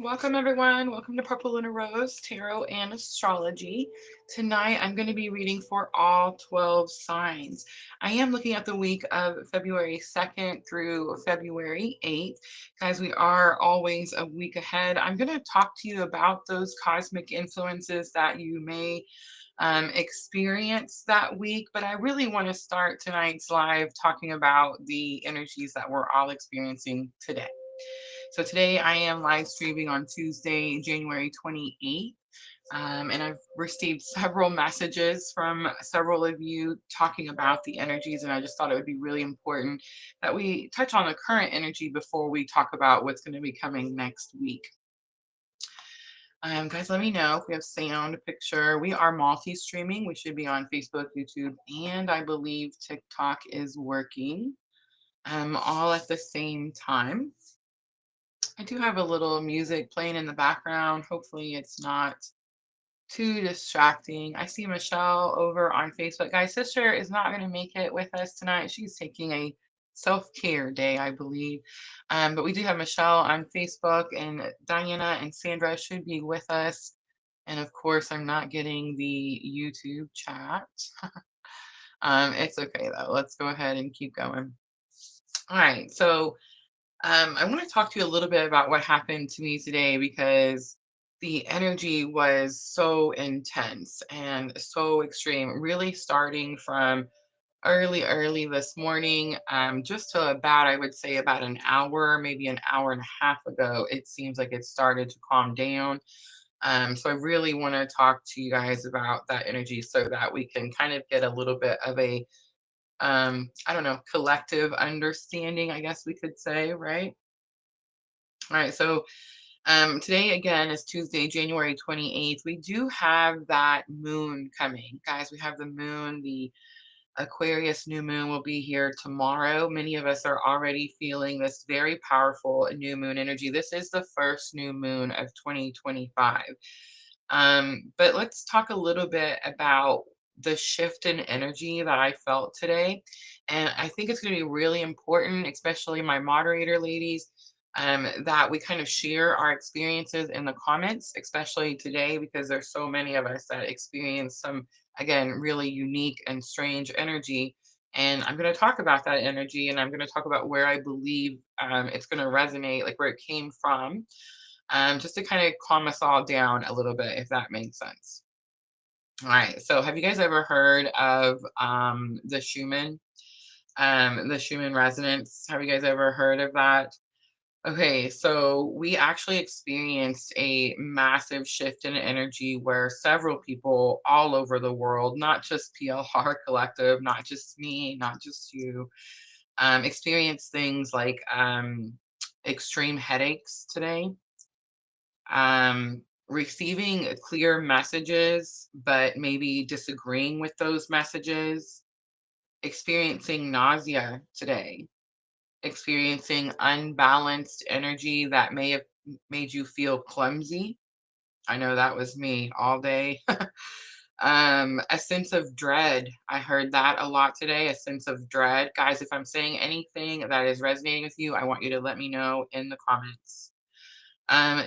Welcome, everyone. Welcome to Purplelunarose Tarot and Astrology. Tonight, I'm going to be reading for all 12 signs. I am looking at the week of February 2nd through February 8th. Guys, we are always a week ahead. I'm going to talk to you about those cosmic influences that you may experience that week, but I really want to start tonight's live talking about the energies that we're all experiencing today. So today I am live streaming on Tuesday, January 28th. And I've received several messages from several of you talking about the energies, and I just thought it would be really important that we touch on the current energy before we talk about what's going to be coming next week. Guys, let me know if we have sound, picture. We are multi-streaming. We should be on Facebook, YouTube, and I believe TikTok is working all at the same time. I do have a little music playing in the background. Hopefully it's not too distracting. I see Michelle over on Facebook. Guys, sister is not going to make it with us tonight. She's taking a self-care day, I believe. But we do have Michelle on Facebook, and Diana and Sandra should be with us. And of course, I'm not getting the YouTube chat. It's okay though. Let's go ahead and keep going. All right. So I want to talk to you a little bit about what happened to me today because the energy was so intense and so extreme, really starting from early this morning, just to about, I would say, about an hour, maybe an hour and a half ago. It seems like it started to calm down. So I really want to talk to you guys about that energy so that we can kind of get a little bit of a, I don't know, collective understanding, I guess we could say, right? All right, so today again is Tuesday, January 28th. We do have that moon coming. Guys, we have the moon, the Aquarius new moon will be here tomorrow. Many of us are already feeling this very powerful new moon energy. This is the first new moon of 2025. But let's talk a little bit about the shift in energy that I felt today. And I think it's going to be really important, especially my moderator ladies, that we kind of share our experiences in the comments, especially today, because there's so many of us that experience some, again, really unique and strange energy. And I'm going to talk about that energy, and I'm going to talk about where I believe it's going to resonate, like where it came from, just to kind of calm us all down a little bit, if that makes sense. All right. So, have you guys ever heard of the Schumann resonance? Have you guys ever heard of that? Okay, so we actually experienced a massive shift in energy where several people all over the world, not just PLR Collective, not just me, not just you, experienced things like extreme headaches today, receiving clear messages, but maybe disagreeing with those messages, experiencing nausea today, experiencing unbalanced energy that may have made you feel clumsy. I know that was me all day. A sense of dread. I heard that a lot today, a sense of dread. Guys, if I'm saying anything that is resonating with you, I want you to let me know in the comments.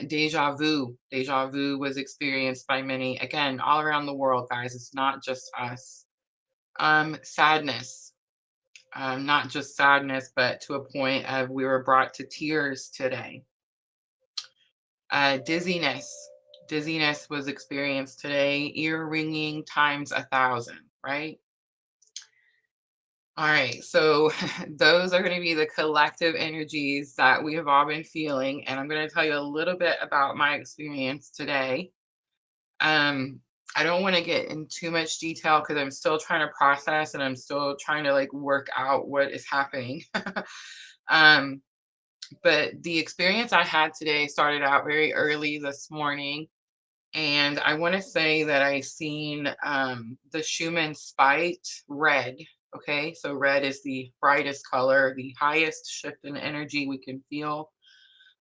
Deja vu. Deja vu was experienced by many, again, all around the world, guys. It's not just us. Sadness. Not just sadness, but to a point of we were brought to tears today. Dizziness. Dizziness was experienced today. Ear ringing times 1,000, right? All right, so those are going to be the collective energies that we have all been feeling. And I'm going to tell you a little bit about my experience today. Um, I don't want to get in too much detail because I'm still trying to process and I'm still trying to like work out what is happening. um, but the experience I had today started out very early this morning. And I want to say that I seen the Schumann spite red. Okay, so red is the brightest color, the highest shift in energy we can feel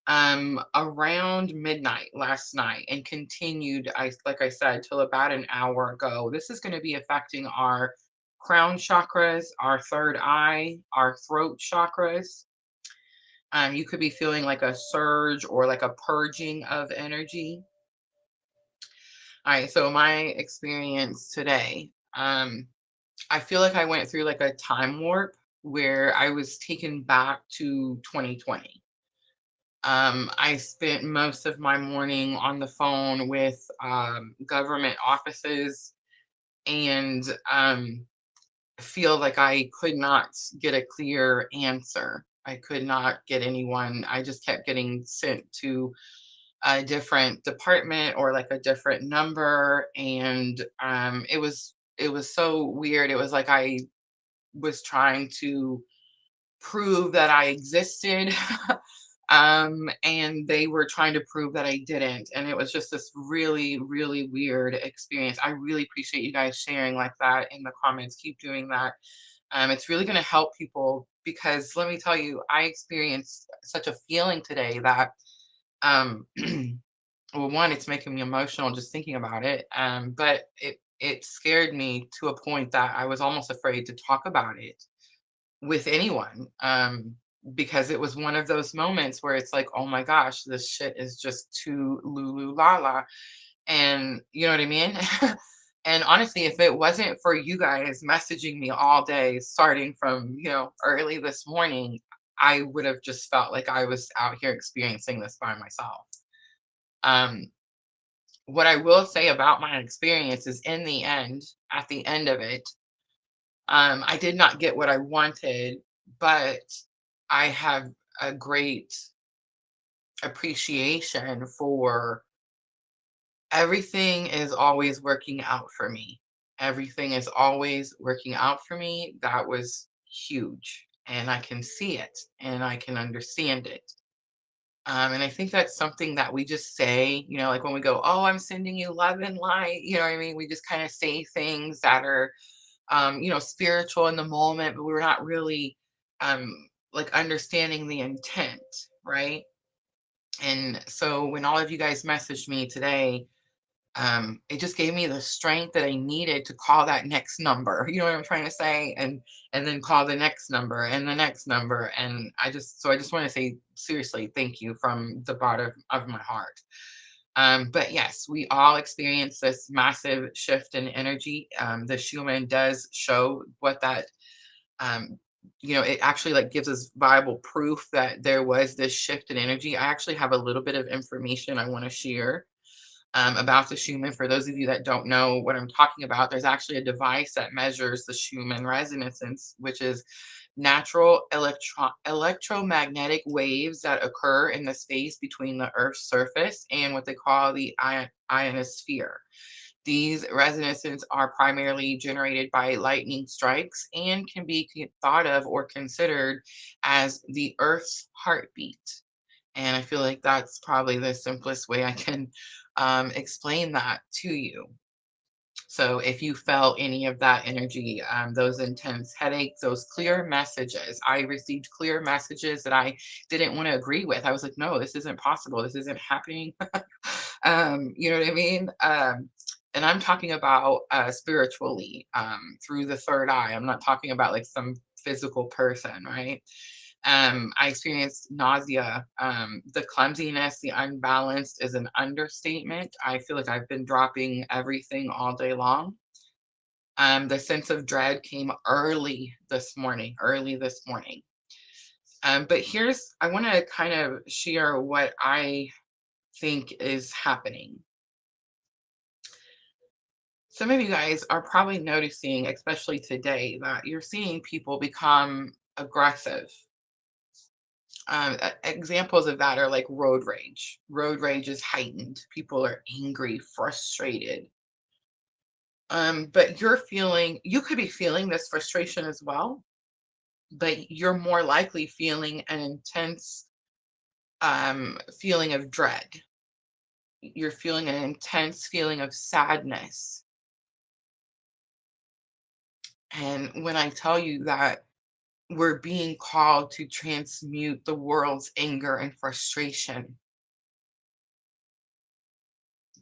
around midnight last night and continued, like I said, till about an hour ago. This is going to be affecting our crown chakras, our third eye, our throat chakras. You could be feeling like a surge or like a purging of energy. All right, so my experience today, I feel like I went through like a time warp where I was taken back to 2020. I spent most of my morning on the phone with government offices and feel like I could not get a clear answer. I could not get anyone. I just kept getting sent to a different department or like a different number, and it was so weird. It was like I was trying to prove that I existed. And they were trying to prove that I didn't. And it was just this really, really weird experience. I really appreciate you guys sharing like that in the comments. Keep doing that. It's really going to help people because let me tell you, I experienced such a feeling today that, um, well, one, it's making me emotional just thinking about it. But it scared me to a point that I was almost afraid to talk about it with anyone, because it was one of those moments where it's like, oh my gosh, this shit is just too lulu la la, and you know what I mean. And honestly, if it wasn't for you guys messaging me all day, starting from early this morning, I would have just felt like I was out here experiencing this by myself. Um, what I will say about my experience is, in the end, at the end of it, I did not get what I wanted, but I have a great appreciation for everything is always working out for me. Everything is always working out for me. That was huge. And I can see it and I can understand it. And I think that's something that we just say, like when we go, oh, I'm sending you love and light. You know what I mean? We just kind of say things that are spiritual in the moment, but we're not really like understanding the intent, right? And so when all of you guys messaged me today, it just gave me the strength that I needed to call that next number. You know what I'm trying to say? And then call the next number and the next number. And I just want to say seriously, thank you from the bottom of my heart. But yes, we all experience this massive shift in energy. The Schumann does show what that, um, it actually like gives us viable proof that there was this shift in energy. I actually have a little bit of information I want to share about the Schumann. For those of you that don't know what I'm talking about, there's actually a device that measures the Schumann resonances, which is natural electromagnetic waves that occur in the space between the Earth's surface and what they call the ionosphere. These resonances are primarily generated by lightning strikes and can be thought of or considered as the Earth's heartbeat. And I feel like that's probably the simplest way I can explain that to you. So if you felt any of that energy, those intense headaches, those clear messages, I received clear messages that I didn't want to agree with. I was like, no, this isn't possible. This isn't happening. You know what I mean? And I'm talking about spiritually, through the third eye. I'm not talking about like some physical person, right? I experienced nausea. The clumsiness, the unbalanced is an understatement. I feel like I've been dropping everything all day long. The sense of dread came early this morning. But I want to kind of share what I think is happening. Some of you guys are probably noticing, especially today, that you're seeing people become aggressive. Examples of that are like road rage. Road rage is heightened. People are angry, frustrated. But you could be feeling this frustration as well, but you're more likely feeling an intense feeling of dread. You're feeling an intense feeling of sadness. And when I tell you that we're being called to transmute the world's anger and frustration,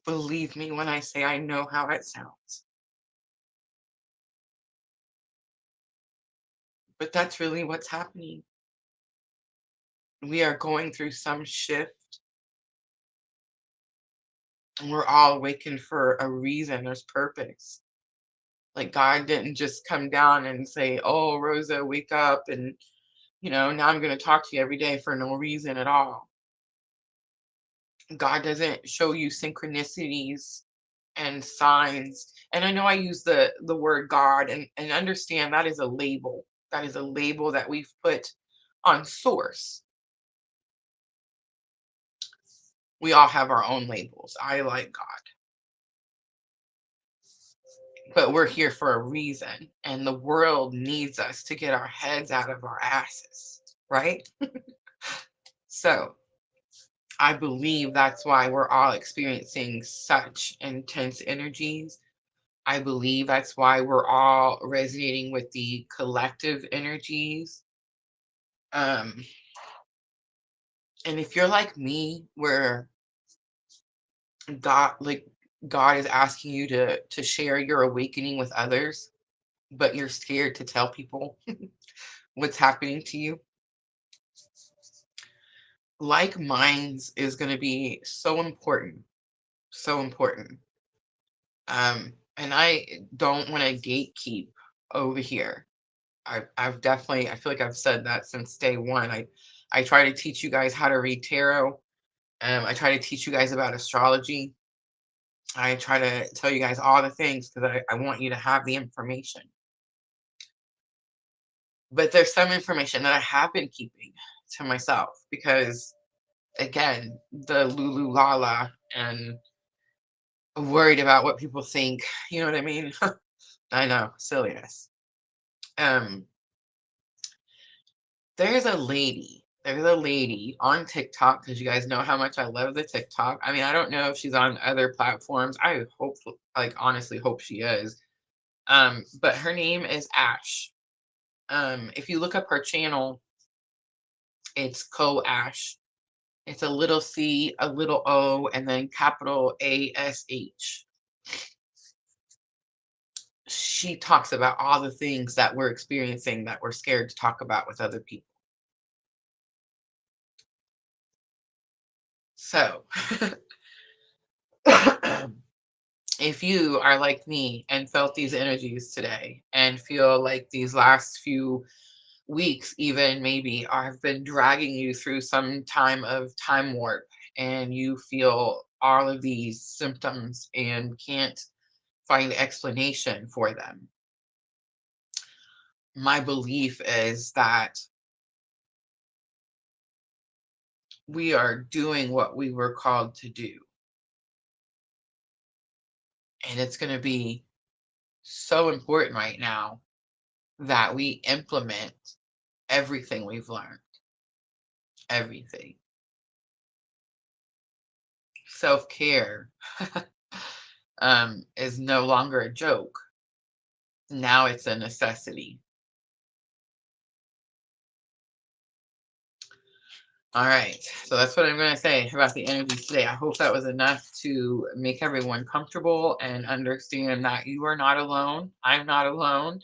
believe me when I say I know how it sounds. But that's really what's happening. We are going through some shift, and we're all awakened for a reason. There's purpose. Like God didn't just come down and say, "Oh, Rosa, wake up," and now I'm going to talk to you every day for no reason at all. God doesn't show you synchronicities and signs. And I know I use the word God, and understand that is a label. That is a label that we've put on source. We all have our own labels. I like God, but we're here for a reason, and the world needs us to get our heads out of our asses, right? So I believe that's why we're all experiencing such intense energies. I believe that's why we're all resonating with the collective energies. Um, and if you're like me, where God, like God is asking you to share your awakening with others, but you're scared to tell people what's happening to you, like minds is going to be so important, so important. And I don't want to gatekeep over here. I've definitely, I feel like I've said that since day one. I try to teach you guys how to read tarot. I try to teach you guys about astrology. I try to tell you guys all the things because I want you to have the information. But there's some information that I have been keeping to myself because, again, the Lulu Lala and worried about what people think. You know what I mean? I know, silliness. Um, there's a lady on TikTok, because you guys know how much I love the TikTok. I mean, I don't know if she's on other platforms. I hope, like, honestly hope she is. But her name is Ash. If you look up her channel, it's Co-Ash. It's a little C, a little O, and then capital ASH. She talks about all the things that we're experiencing that we're scared to talk about with other people. So, if you are like me and felt these energies today and feel like these last few weeks, even maybe, have been dragging you through some time of time warp, and you feel all of these symptoms and can't find explanation for them, my belief is that we are doing what we were called to do. And it's going to be so important right now that we implement everything we've learned. Everything. Self-care is no longer a joke. Now it's a necessity. All right. So that's what I'm going to say about the energies today. I hope that was enough to make everyone comfortable and understand that you are not alone. I'm not alone.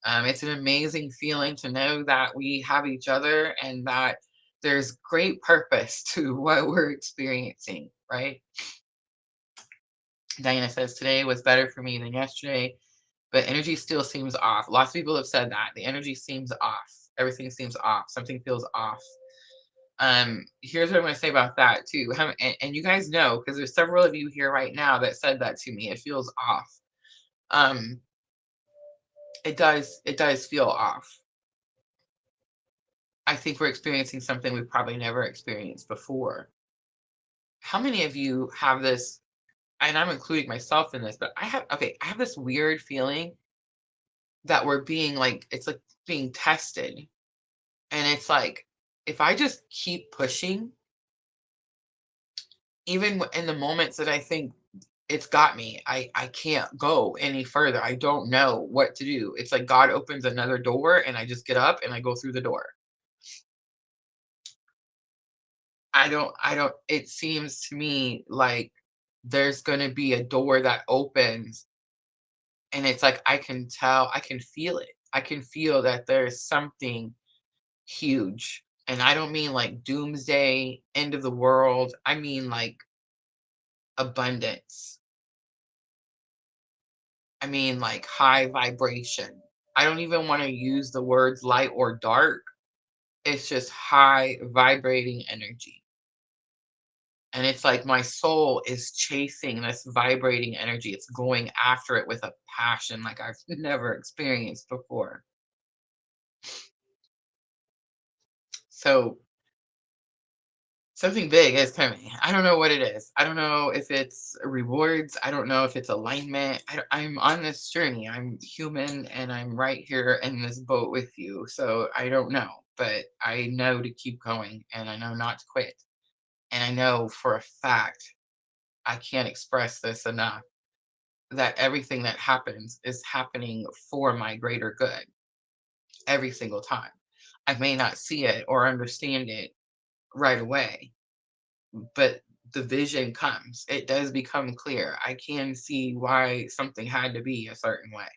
It's an amazing feeling to know that we have each other and that there's great purpose to what we're experiencing, right? Diana says, today was better for me than yesterday, but energy still seems off. Lots of people have said that. The energy seems off. Everything seems off. Something feels off. Here's what I'm going to say about that too. And you guys know, because there's several of you here right now that said that to me. It feels off. Um, it does feel off. I think we're experiencing something we've probably never experienced before. How many of you have this, and I'm including myself in this, but I have this weird feeling that we're being like, it's like being tested. And it's like, if I just keep pushing, even in the moments that I think it's got me, I can't go any further. I don't know what to do. It's like God opens another door and I just get up and I go through the door. I don't, it seems to me like there's going to be a door that opens, and it's like I can tell, I can feel it. I can feel that there's something huge And I don't mean like doomsday, end of the world. I mean like abundance. I mean like high vibration. I don't even want to use the words light or dark. It's just high vibrating energy. And it's like my soul is chasing this vibrating energy. It's going after it with a passion like I've never experienced before. So something big is coming. I don't know what it is. I don't know if it's rewards. I don't know if it's alignment. I'm on this journey. I'm human and I'm right here in this boat with you. So I don't know, but I know to keep going and I know not to quit. And I know for a fact, I can't express this enough, that everything that happens is happening for my greater good every single time. I may not see it or understand it right away, but the vision comes. It does become clear. I can see why something had to be a certain way.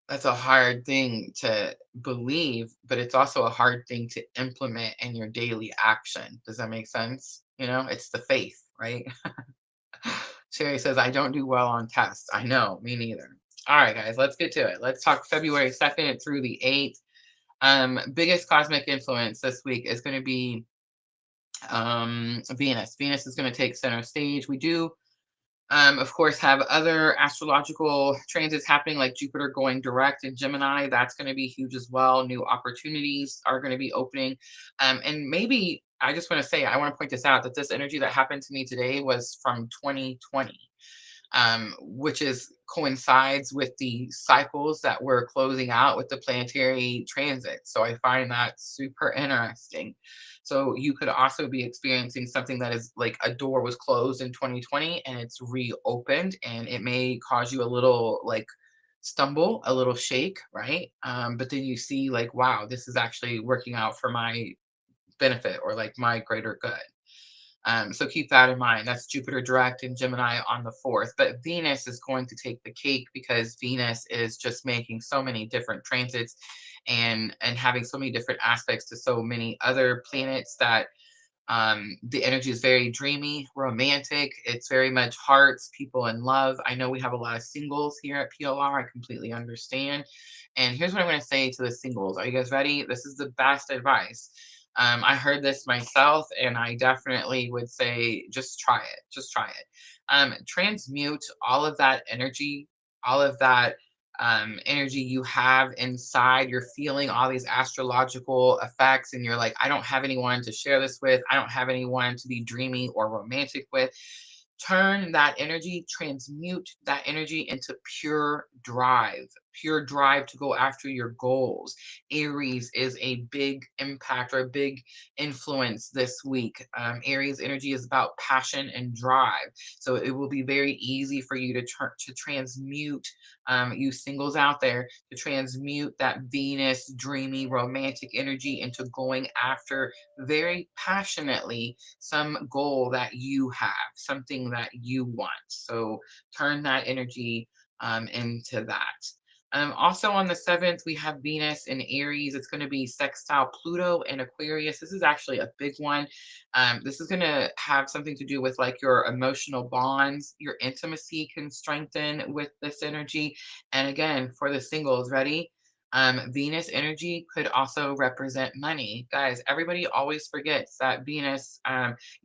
That's a hard thing to believe, but it's also a hard thing to implement in your daily action. Does that make sense? You know, it's the faith, right? Sherry says, I don't do well on tests. I know, me neither. All right, guys, let's get to it. Let's talk February 2nd through the 8th. Biggest cosmic influence this week is going to be Venus. Venus is going to take center stage. We do, of course, have other astrological transits happening, like Jupiter going direct in Gemini. That's going to be huge as well. New opportunities are going to be opening. And maybe I just want to say, I want to point this out, that this energy that happened to me today was from 2020, which is coincides with the cycles that we're closing out with the planetary transit. So I find that super interesting. So you could also be experiencing something that is like a door was closed in 2020 and it's reopened, and it may cause you a little like stumble, a little shake, right? But then you see like, wow, this is actually working out for my benefit or like my greater good. So keep that in mind. That's Jupiter direct in Gemini on the 4th. But Venus is going to take the cake because Venus is just making so many different transits and having so many different aspects to so many other planets that the energy is very dreamy, romantic. It's very much hearts, people in love. I know we have a lot of singles here at PLR. I completely understand. And here's what I'm going to say to the singles. Are you guys ready? This is the best advice. I heard this myself, and I definitely would say just try it. Just try it. Transmute all of that energy, all of that energy you have inside. You're feeling all these astrological effects, and you're like, I don't have anyone to share this with. I don't have anyone to be dreamy or romantic with. Turn that energy, transmute that energy into pure drive to go after your goals. Aries is a big impact or a big influence this week. Aries energy is about passion and drive. So it will be very easy for you to transmute, you singles out there, to transmute that Venus dreamy romantic energy into going after very passionately some goal that you have, something that you want. So turn that energy into that. Also on the 7th, we have Venus in Aries. It's going to be sextile Pluto and Aquarius. This is actually a big one. This is going to have something to do with like your emotional bonds. Your intimacy can strengthen with this energy. And again, for the singles, ready? Venus energy could also represent money. Guys, everybody always forgets that Venus,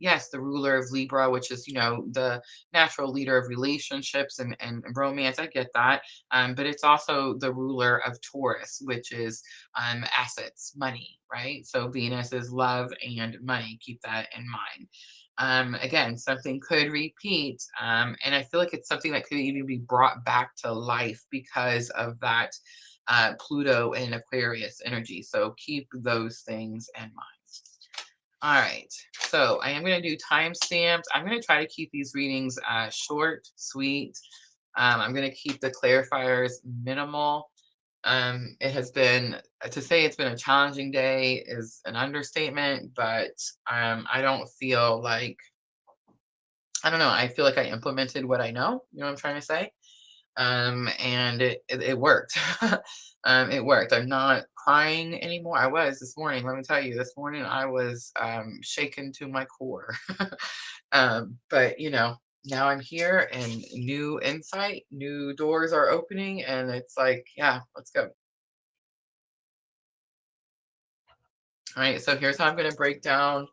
yes, the ruler of Libra, which is, you know, the natural leader of relationships and romance. I get that. But it's also the ruler of Taurus, which is assets, money, right? So Venus is love and money. Keep that in mind. Again, something could repeat. And I feel like it's something that could even be brought back to life because of that Pluto and Aquarius energy. So keep those things in mind. All right. So I am going to do timestamps. I'm going to try to keep these readings short, sweet. I'm going to keep the clarifiers minimal. It has been, to say it's been a challenging day is an understatement, but I don't feel like, I don't know, I feel like I implemented what I know. You know what I'm trying to say? And it worked. It worked. I'm not crying anymore. I was this morning. Let me tell you, this morning I was shaken to my core. But now I'm here, and new insight, new doors are opening, and it's like, yeah, let's go. All right, so here's how I'm going to break down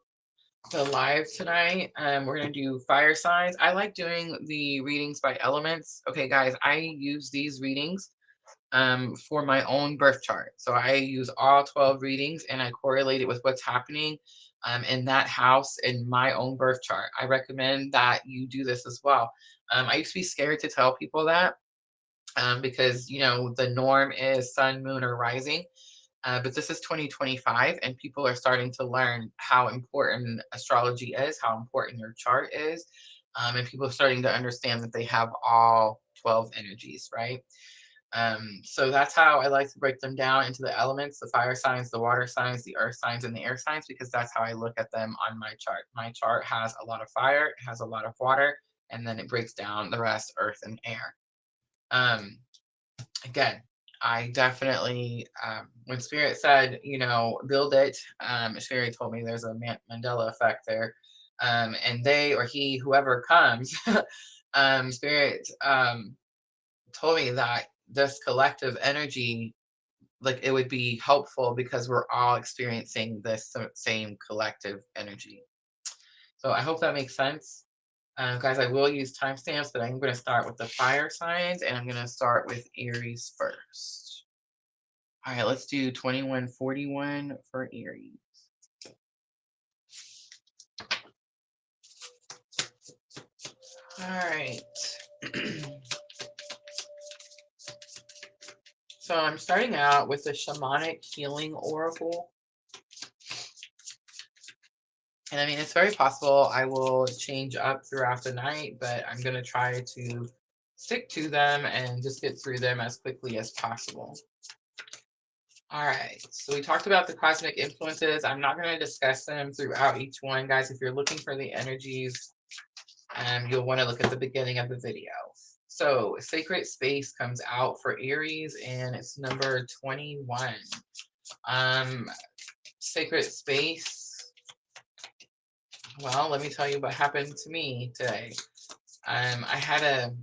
the live tonight. We're going to do fire signs. I like doing the readings by elements. Okay, guys, I use these readings for my own birth chart. So I use all 12 readings and I correlate it with what's happening in that house in my own birth chart. I recommend that you do this as well. I used to be scared to tell people that because, the norm is sun, moon, or rising. But this is 2025, and people are starting to learn how important astrology is, how important your chart is. And people are starting to understand that they have all 12 energies, right? So that's how I like to break them down into the elements: the fire signs, the water signs, the earth signs, and the air signs, because that's how I look at them on my chart. My chart has a lot of fire, it has a lot of water, and then it breaks down the rest, earth and air. Again, I definitely, when Spirit said, build it, Spirit told me there's a Mandela effect there. And they or he, whoever comes, Spirit told me that this collective energy, like, it would be helpful because we're all experiencing this same collective energy. So I hope that makes sense. Guys, I will use timestamps, but I'm going to start with the fire signs, and I'm going to start with Aries first. All right, let's do 2141 for Aries. All right. So I'm starting out with the Shamanic Healing Oracle. And I mean, it's very possible I will change up throughout the night, but I'm going to try to stick to them and just get through them as quickly as possible. All right, so we talked about the cosmic influences. I'm not going to discuss them throughout each one, guys. If you're looking for the energies, you'll want to look at the beginning of the video. So Sacred Space comes out for Aries, and it's number 21. Sacred Space, well, let me tell you what happened to me today. I had a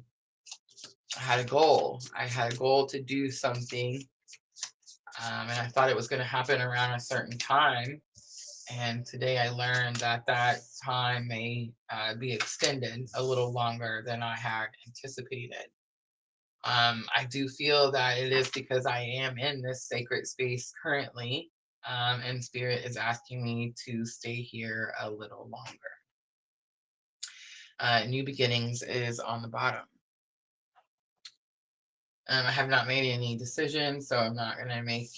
goal. I had a goal to do something, and I thought it was going to happen around a certain time. And today I learned that that time may be extended a little longer than I had anticipated. I do feel that it is because I am in this sacred space currently, and Spirit is asking me to stay here a little longer. New Beginnings is on the bottom. I have not made any decisions, so I'm not going to make,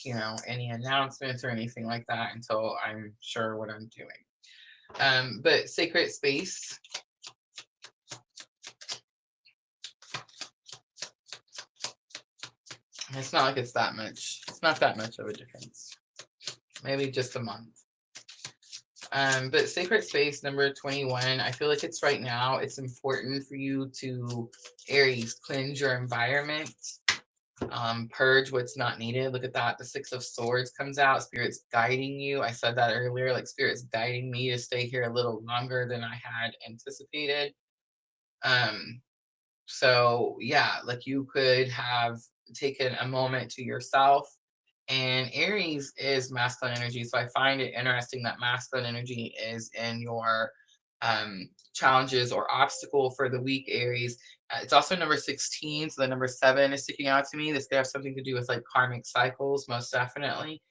any announcements or anything like that until I'm sure what I'm doing. But Sacred Space, it's not like it's that much. It's not that much of a difference. Maybe just a month. But Sacred Space number 21, I feel like it's right now. It's important for you to, Aries, cleanse your environment. Purge what's not needed. Look at that. The Six of Swords comes out. Spirit's guiding you. I said that earlier, like Spirit's guiding me to stay here a little longer than I had anticipated. So yeah, like you could have taken a moment to yourself. And Aries is masculine energy. So I find it interesting that masculine energy is in your challenges or obstacle for the week, Aries. It's also number 16. So the number 7 is sticking out to me. This could have something to do with like karmic cycles, most definitely.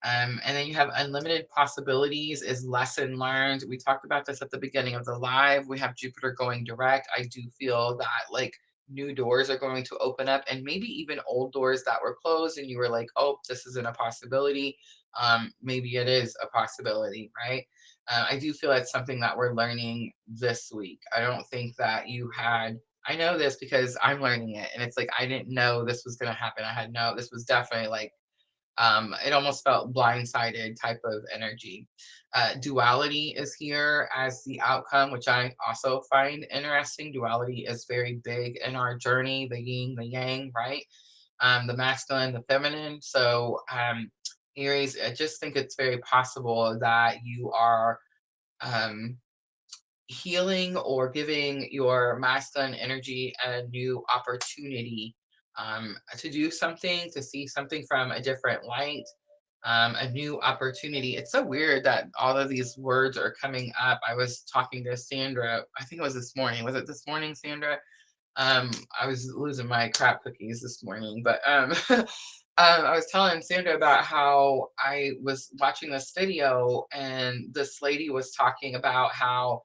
And then you have unlimited possibilities is lesson learned. We talked about this at the beginning of the live. We have Jupiter going direct. I do feel that like new doors are going to open up, and maybe even old doors that were closed and you were like, oh, this isn't a possibility. Maybe it is a possibility, right? I do feel it's something that we're learning this week. I don't think that you had, I know this because I'm learning it, and it's like I didn't know this was going to happen. This was definitely like It almost felt blindsided type of energy. Duality is here as the outcome, which I also find interesting. Duality is very big in our journey, the yin, the yang, right? The masculine, the feminine. So, Aries, I just think it's very possible that you are um, healing or giving your masculine energy a new opportunity to do something, to see something from a different light, a new opportunity. It's so weird that all of these words are coming up. I was talking to Sandra, I think it was this morning. Was it this morning, Sandra? I was losing my crap cookies this morning, but I was telling Sandra about how I was watching this video and this lady was talking about how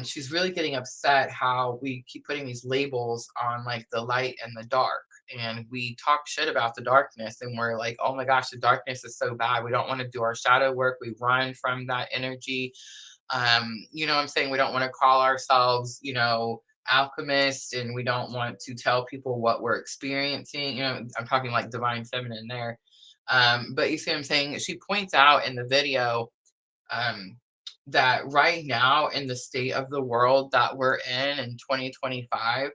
she's really getting upset how we keep putting these labels on like the light and the dark. And we talk shit about the darkness and we're like, oh my gosh, the darkness is so bad. We don't want to do our shadow work. We run from that energy. You know what I'm saying? We don't want to call ourselves, alchemists, and we don't want to tell people what we're experiencing. I'm talking like divine feminine there. But you see what I'm saying? She points out in the video um, that right now in the state of the world that we're in 2025,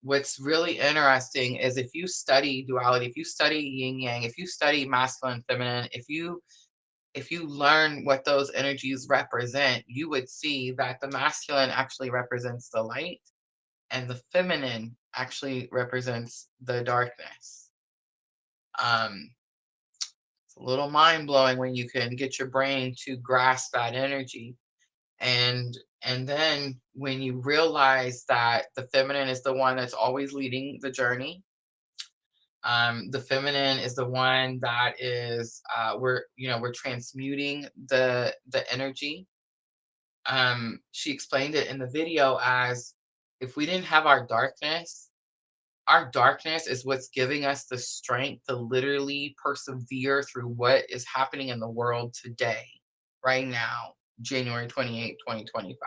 what's really interesting is if you study duality, if you study yin yang, if you study masculine feminine, if you learn what those energies represent, you would see that the masculine actually represents the light and the feminine actually represents the darkness. Um, it's a little mind blowing when you can get your brain to grasp that energy. And then when you realize that the feminine is the one that's always leading the journey, the feminine is the one that is we're transmuting the energy. She explained it in the video as if we didn't have our darkness is what's giving us the strength to literally persevere through what is happening in the world today, right now, January 28th, 2025.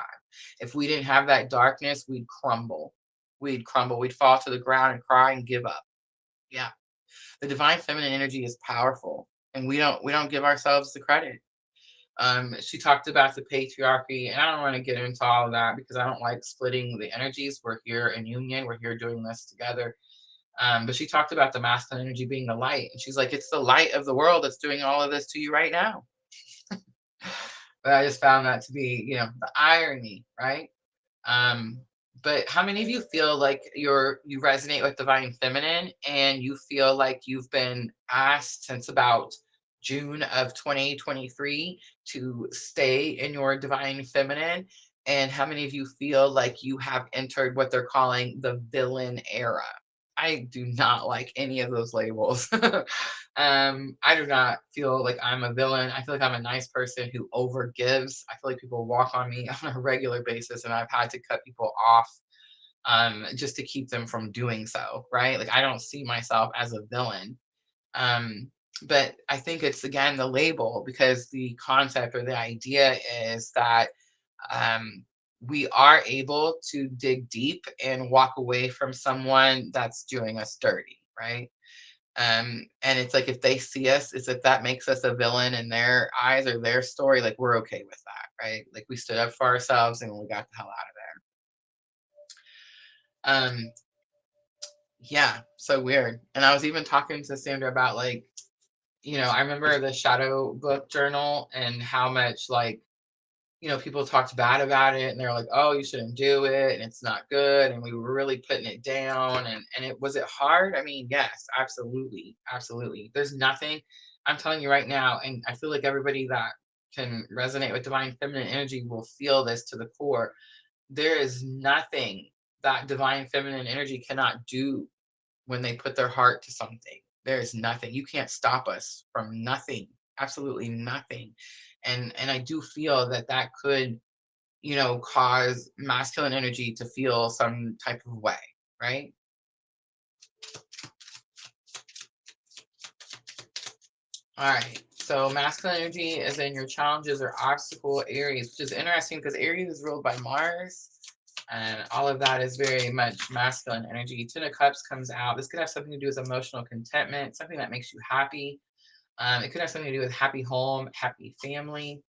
If we didn't have that darkness, we'd crumble. We'd crumble. We'd fall to the ground and cry and give up. Yeah. The divine feminine energy is powerful, and we don't give ourselves the credit. She talked about the patriarchy, and I don't want to get into all of that because I don't like splitting the energies. We're here in union. We're here doing this together. But she talked about the masculine energy being the light, and she's like, it's the light of the world that's doing all of this to you right now. But I just found that to be, the irony, right? Um, but how many of you feel like you resonate with divine feminine and you feel like you've been asked since about June of 2023 to stay in your divine feminine? And how many of you feel like you have entered what they're calling the villain era? I do not like any of those labels. I do not feel like I'm a villain. I feel like I'm a nice person who overgives. I feel like people walk on me on a regular basis, and I've had to cut people off just to keep them from doing so, right? Like, I don't see myself as a villain. Um, but I think it's, again, the label, because the concept or the idea is that um, we are able to dig deep and walk away from someone that's doing us dirty, right? And it's like if they see us, it's if that makes us a villain in their eyes or their story, like we're okay with that, right? Like we stood up for ourselves and we got the hell out of there. Yeah, so weird. And I was even talking to Sandra about like, I remember the shadow book journal and how much like people talked bad about it and they're like, oh, you shouldn't do it and it's not good. And we were really putting it down. And it was it hard? I mean, yes, absolutely. Absolutely. There's nothing, I'm telling you right now, and I feel like everybody that can resonate with divine feminine energy will feel this to the core. There is nothing that divine feminine energy cannot do when they put their heart to something. There's nothing. You can't stop us from nothing. Absolutely nothing. And I do feel that that could, cause masculine energy to feel some type of way, right? All right. So masculine energy is in your challenges or obstacle Aries, which is interesting because Aries is ruled by Mars. And all of that is very much masculine energy. Ten of Cups comes out. This could have something to do with emotional contentment, something that makes you happy. It could have something to do with happy home, happy family.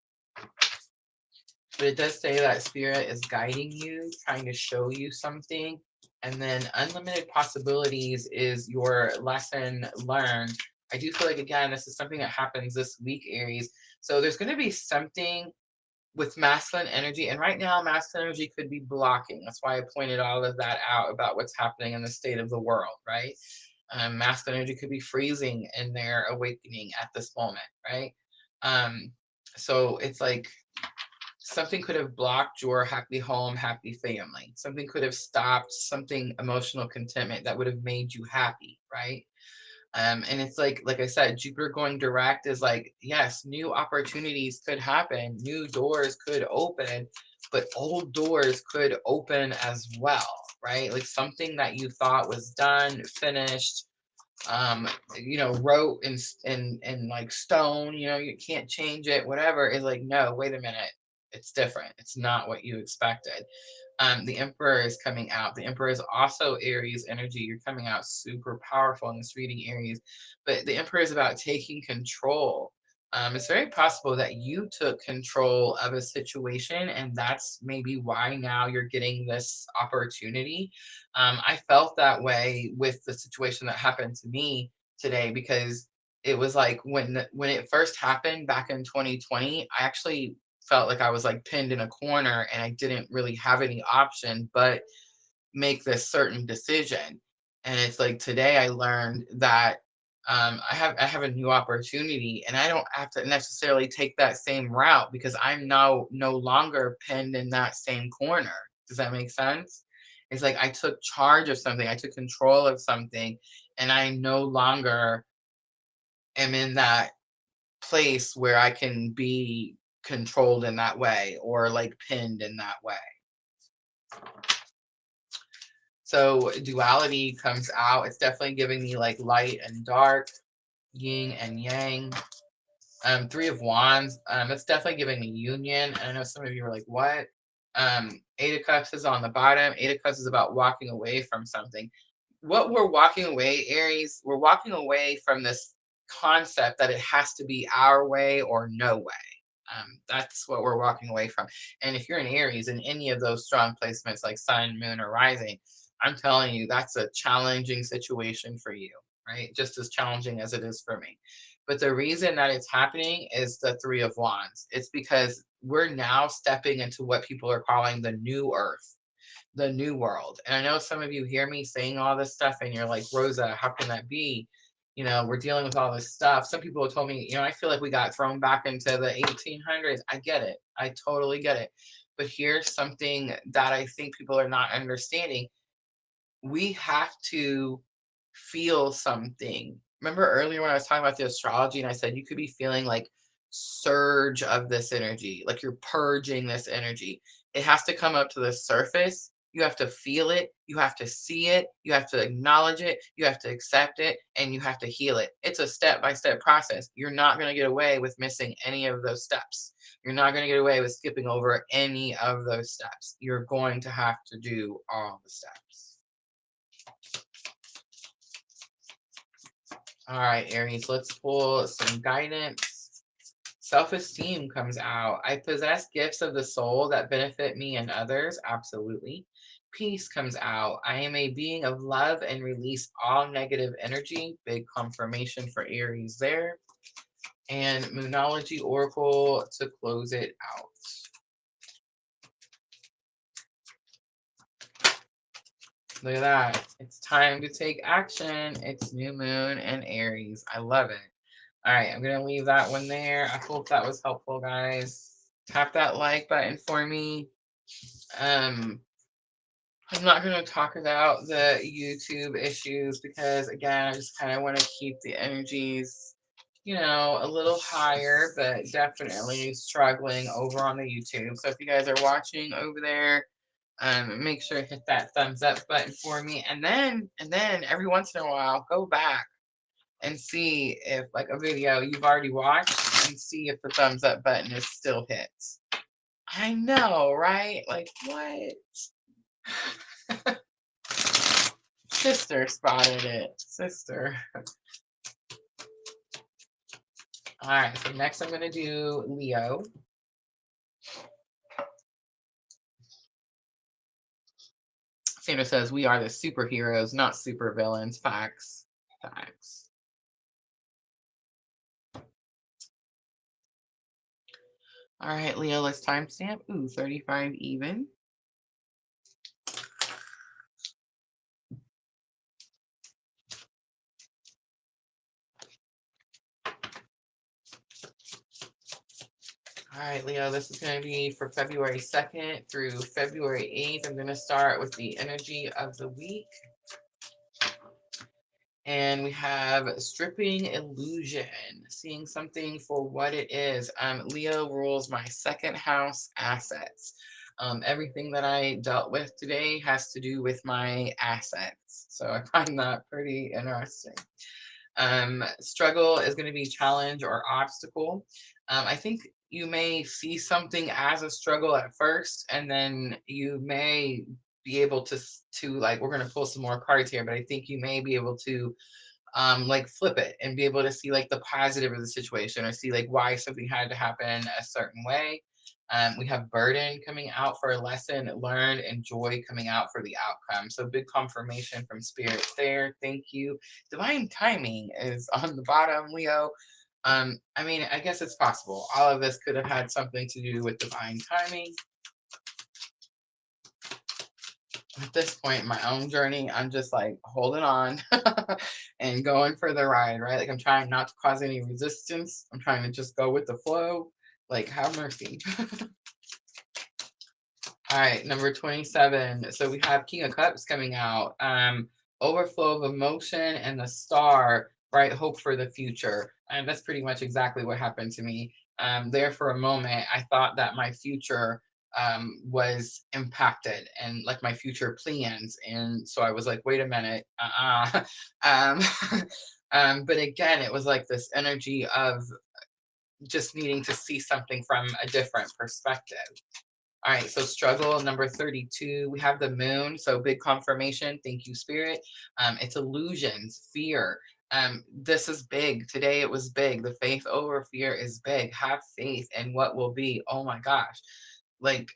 But it does say that spirit is guiding you, trying to show you something. And then unlimited possibilities is your lesson learned. I do feel like, again, this is something that happens this week, Aries. So there's going to be something with masculine energy. And right now, masculine energy could be blocking. That's why I pointed all of that out about what's happening in the state of the world, right? Masculine energy could be freezing in their awakening at this moment, right? Um, so it's like, something could have blocked your happy home, happy family. Something could have stopped something emotional contentment that would have made you happy, right? And it's like I said, Jupiter going direct is like, yes, new opportunities could happen, new doors could open, but old doors could open as well, right? Like something that you thought was done, finished, wrote in like stone, you can't change it, whatever, is like, no, wait a minute, it's different. It's not what you expected. The Emperor is coming out. The Emperor is also Aries energy. You're coming out super powerful in this reading, Aries. But the Emperor is about taking control. It's very possible that you took control of a situation, and that's maybe why now you're getting this opportunity. I felt that way with the situation that happened to me today, because it was like when it first happened back in 2020, I actually felt like I was like pinned in a corner and I didn't really have any option but make this certain decision. And it's like today I learned that I have a new opportunity, and I don't have to necessarily take that same route because I'm now no longer pinned in that same corner. Does that make sense? It's like I took charge of something, I took control of something, and I no longer am in that place where I can be controlled in that way or like pinned in that way. So duality comes out. It's definitely giving me like light and dark, yin and yang. Three of Wands. It's definitely giving me union. And I know some of you are like, what? Eight of Cups is on the bottom. Eight of Cups is about walking away from something. What we're walking away, Aries, we're walking away from this concept that it has to be our way or no way. That's what we're walking away from. And if you're in Aries in any of those strong placements like Sun, Moon, or Rising, I'm telling you, that's a challenging situation for you, right? Just as challenging as it is for me. But the reason that it's happening is the Three of Wands. It's because we're now stepping into what people are calling the new earth, the new world. And I know some of you hear me saying all this stuff and you're like, Rosa, how can that be? We're dealing with all this stuff. Some people have told me, I feel like we got thrown back into the 1800s. I get it. I totally get it. But here's something that I think people are not understanding. We have to feel something. Remember earlier when I was talking about the astrology and I said you could be feeling like surge of this energy, like you're purging this energy. It has to come up to the surface. You have to feel it. You have to see it. You have to acknowledge it. You have to accept it, and you have to heal it. It's a step-by-step process. You're not going to get away with missing any of those steps. You're not going to get away with skipping over any of those steps. You're going to have to do all the steps. All right, Aries, let's pull some guidance. Self-esteem comes out. I possess gifts of the soul that benefit me and others. Absolutely. Peace comes out. I am a being of love and release all negative energy. Big confirmation for Aries there. And Moonology Oracle to close it out. Look at that. It's time to take action. It's new moon and Aries. I love it. All right, I'm going to leave that one there. I hope that was helpful, guys. Tap that like button for me. I'm not going to talk about the YouTube issues because, again, I just kind of want to keep the energies, a little higher, but definitely struggling over on the YouTube. So if you guys are watching over there, make sure to hit that thumbs up button for me. And then every once in a while, go back and see if like a video you've already watched and see if the thumbs up button is still hit. I know, right? Like what? Sister spotted it. Sister. All right, so next I'm going to do Leo. Sandra says, we are the superheroes, not supervillains. Facts. Facts. All right, Leo, let's timestamp. Ooh, 35 even. All right, Leo, this is going to be for February 2nd through February 8th. I'm going to start with the energy of the week. And we have stripping illusion, seeing something for what it is. Leo rules my second house assets. Everything that I dealt with today has to do with my assets. So I find that pretty interesting. Struggle is going to be challenge or obstacle. I think you may see something as a struggle at first, and then you may be able to like, we're going to pull some more cards here, but I think you may be able to like flip it and be able to see like the positive of the situation, or see like why something had to happen a certain way. We have burden coming out for a lesson learned, and joy coming out for the outcome. So big confirmation from spirit there. Thank you. Divine timing is on the bottom, Leo. I mean, I guess it's possible. All of this could have had something to do with divine timing. At this point in my own journey, I'm just like holding on and going for the ride, right? Like I'm trying not to cause any resistance. I'm trying to just go with the flow. Like, have mercy. All right, number 27. So we have King of Cups coming out. Overflow of emotion, and the star, bright hope for the future. And that's pretty much exactly what happened to me. There for a moment, I thought that my future was impacted, and like my future plans. And so I was like, wait a minute. um, but again, it was like this energy of just needing to see something from a different perspective. All right, so struggle number 32, we have the moon. So big confirmation. Thank you, spirit. It's illusions, fear. This is big. Today it was big. The faith over fear is big. Have faith in what will be. Oh my gosh. Like,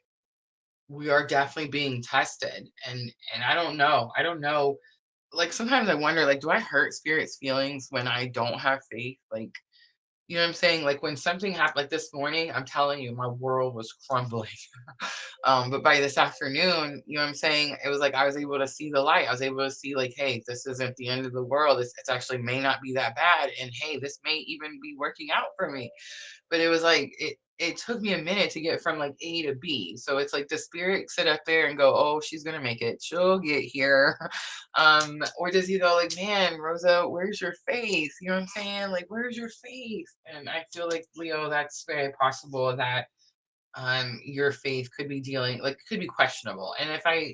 we are definitely being tested. And I don't know. I don't know. Like sometimes I wonder, like, do I hurt spirit's feelings when I don't have faith? Like, you know what I'm saying? Like when something happened, like this morning, I'm telling you, my world was crumbling. But by this afternoon, you know what I'm saying? It was like I was able to see the light. I was able to see like, hey, this isn't the end of the world. It's actually may not be that bad. And hey, this may even be working out for me. But it was like it took me a minute to get from like A to B. So it's like the spirit sit up there and go, oh, she's gonna make it. She'll get here. Or does he go like, man, Rosa, where's your faith? You know what I'm saying? Like, where's your faith? And I feel like, Leo, that's very possible that your faith could be dealing, like, could be questionable. And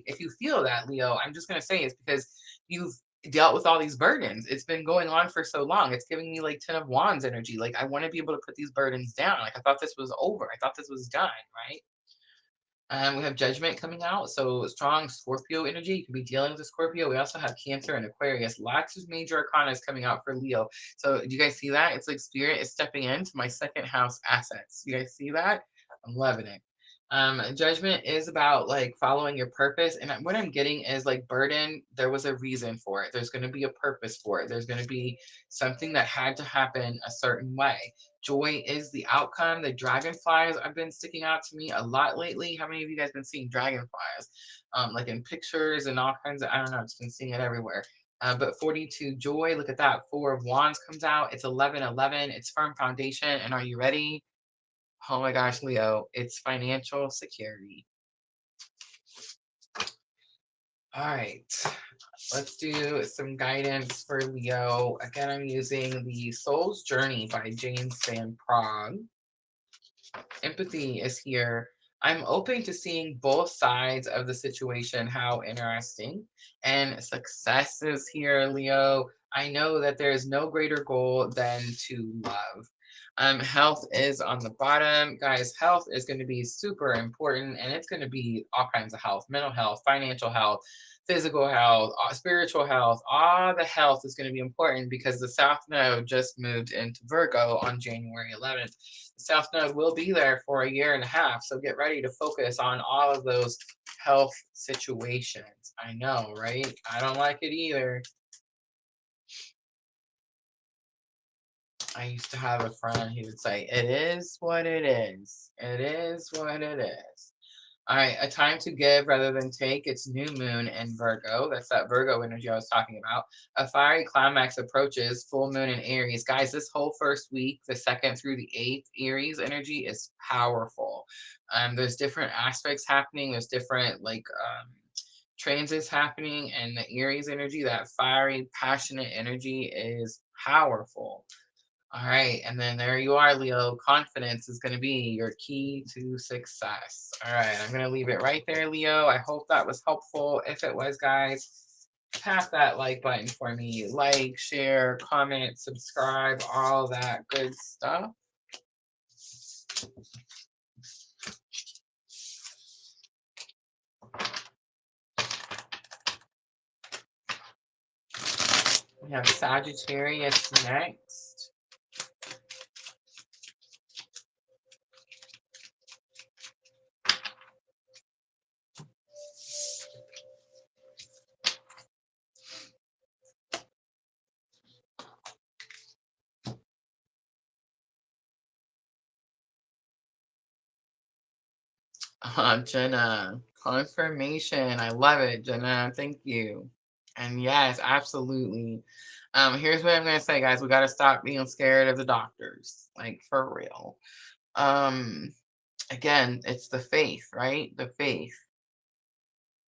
if you feel that, Leo, I'm just gonna say it's because you've dealt with all these burdens. It's been going on for so long. It's giving me like 10 of wands energy. Like, I want to be able to put these burdens down. Like, I thought this was over. I thought this was done, right? We have judgment coming out. So strong Scorpio energy. You could be dealing with a Scorpio. We also have Cancer and Aquarius. Lots of major arcana is coming out for Leo. So do you guys see that? It's like spirit is stepping into my second house assets. You guys see that? I'm loving it. Judgment is about like following your purpose. And what I'm getting is like burden. There was a reason for it. There's going to be a purpose for it. There's going to be something that had to happen a certain way. Joy is the outcome. The dragonflies have been sticking out to me a lot lately. How many of you guys been seeing dragonflies? Like in pictures and all kinds of, I don't know, I've just been seeing it everywhere. But 42, joy, look at that. 4 of wands comes out. It's 11-11. It's firm foundation. And are you ready? Oh my gosh, Leo, it's financial security. All right, let's do some guidance for Leo. Again, I'm using the Soul's Journey by James Van Praagh. Empathy is here. I'm open to seeing both sides of the situation. How interesting. And success is here, Leo. I know that there is no greater goal than to love. Health is on the bottom. Guys, health is going to be super important, and it's going to be all kinds of health, mental health, financial health, physical health, spiritual health. All the health is going to be important because the South Node just moved into Virgo on January 11th. The South Node will be there for a year and a half, so get ready to focus on all of those health situations. I know, right? I don't like it either. I used to have a friend, he would say, it is what it is. It is what it is. All right, a time to give rather than take. It's new moon in Virgo. That's that Virgo energy I was talking about. A fiery climax approaches, full moon in Aries. Guys, this whole first week, the 2nd through the 8th, Aries energy is powerful. There's different aspects happening. There's different transits happening, and the Aries energy, that fiery, passionate energy is powerful. All right, and then there you are, Leo. Confidence is going to be your key to success. All right, I'm going to leave it right there, Leo. I hope that was helpful. If it was, guys, tap that like button for me. Like, share, comment, subscribe, all that good stuff. We have Sagittarius next. Jenna, confirmation. I love it, Jenna. Thank you. And yes, absolutely. Here's what I'm gonna say, guys. We gotta stop being scared of the doctors, like for real. Again, it's the faith, right? The faith.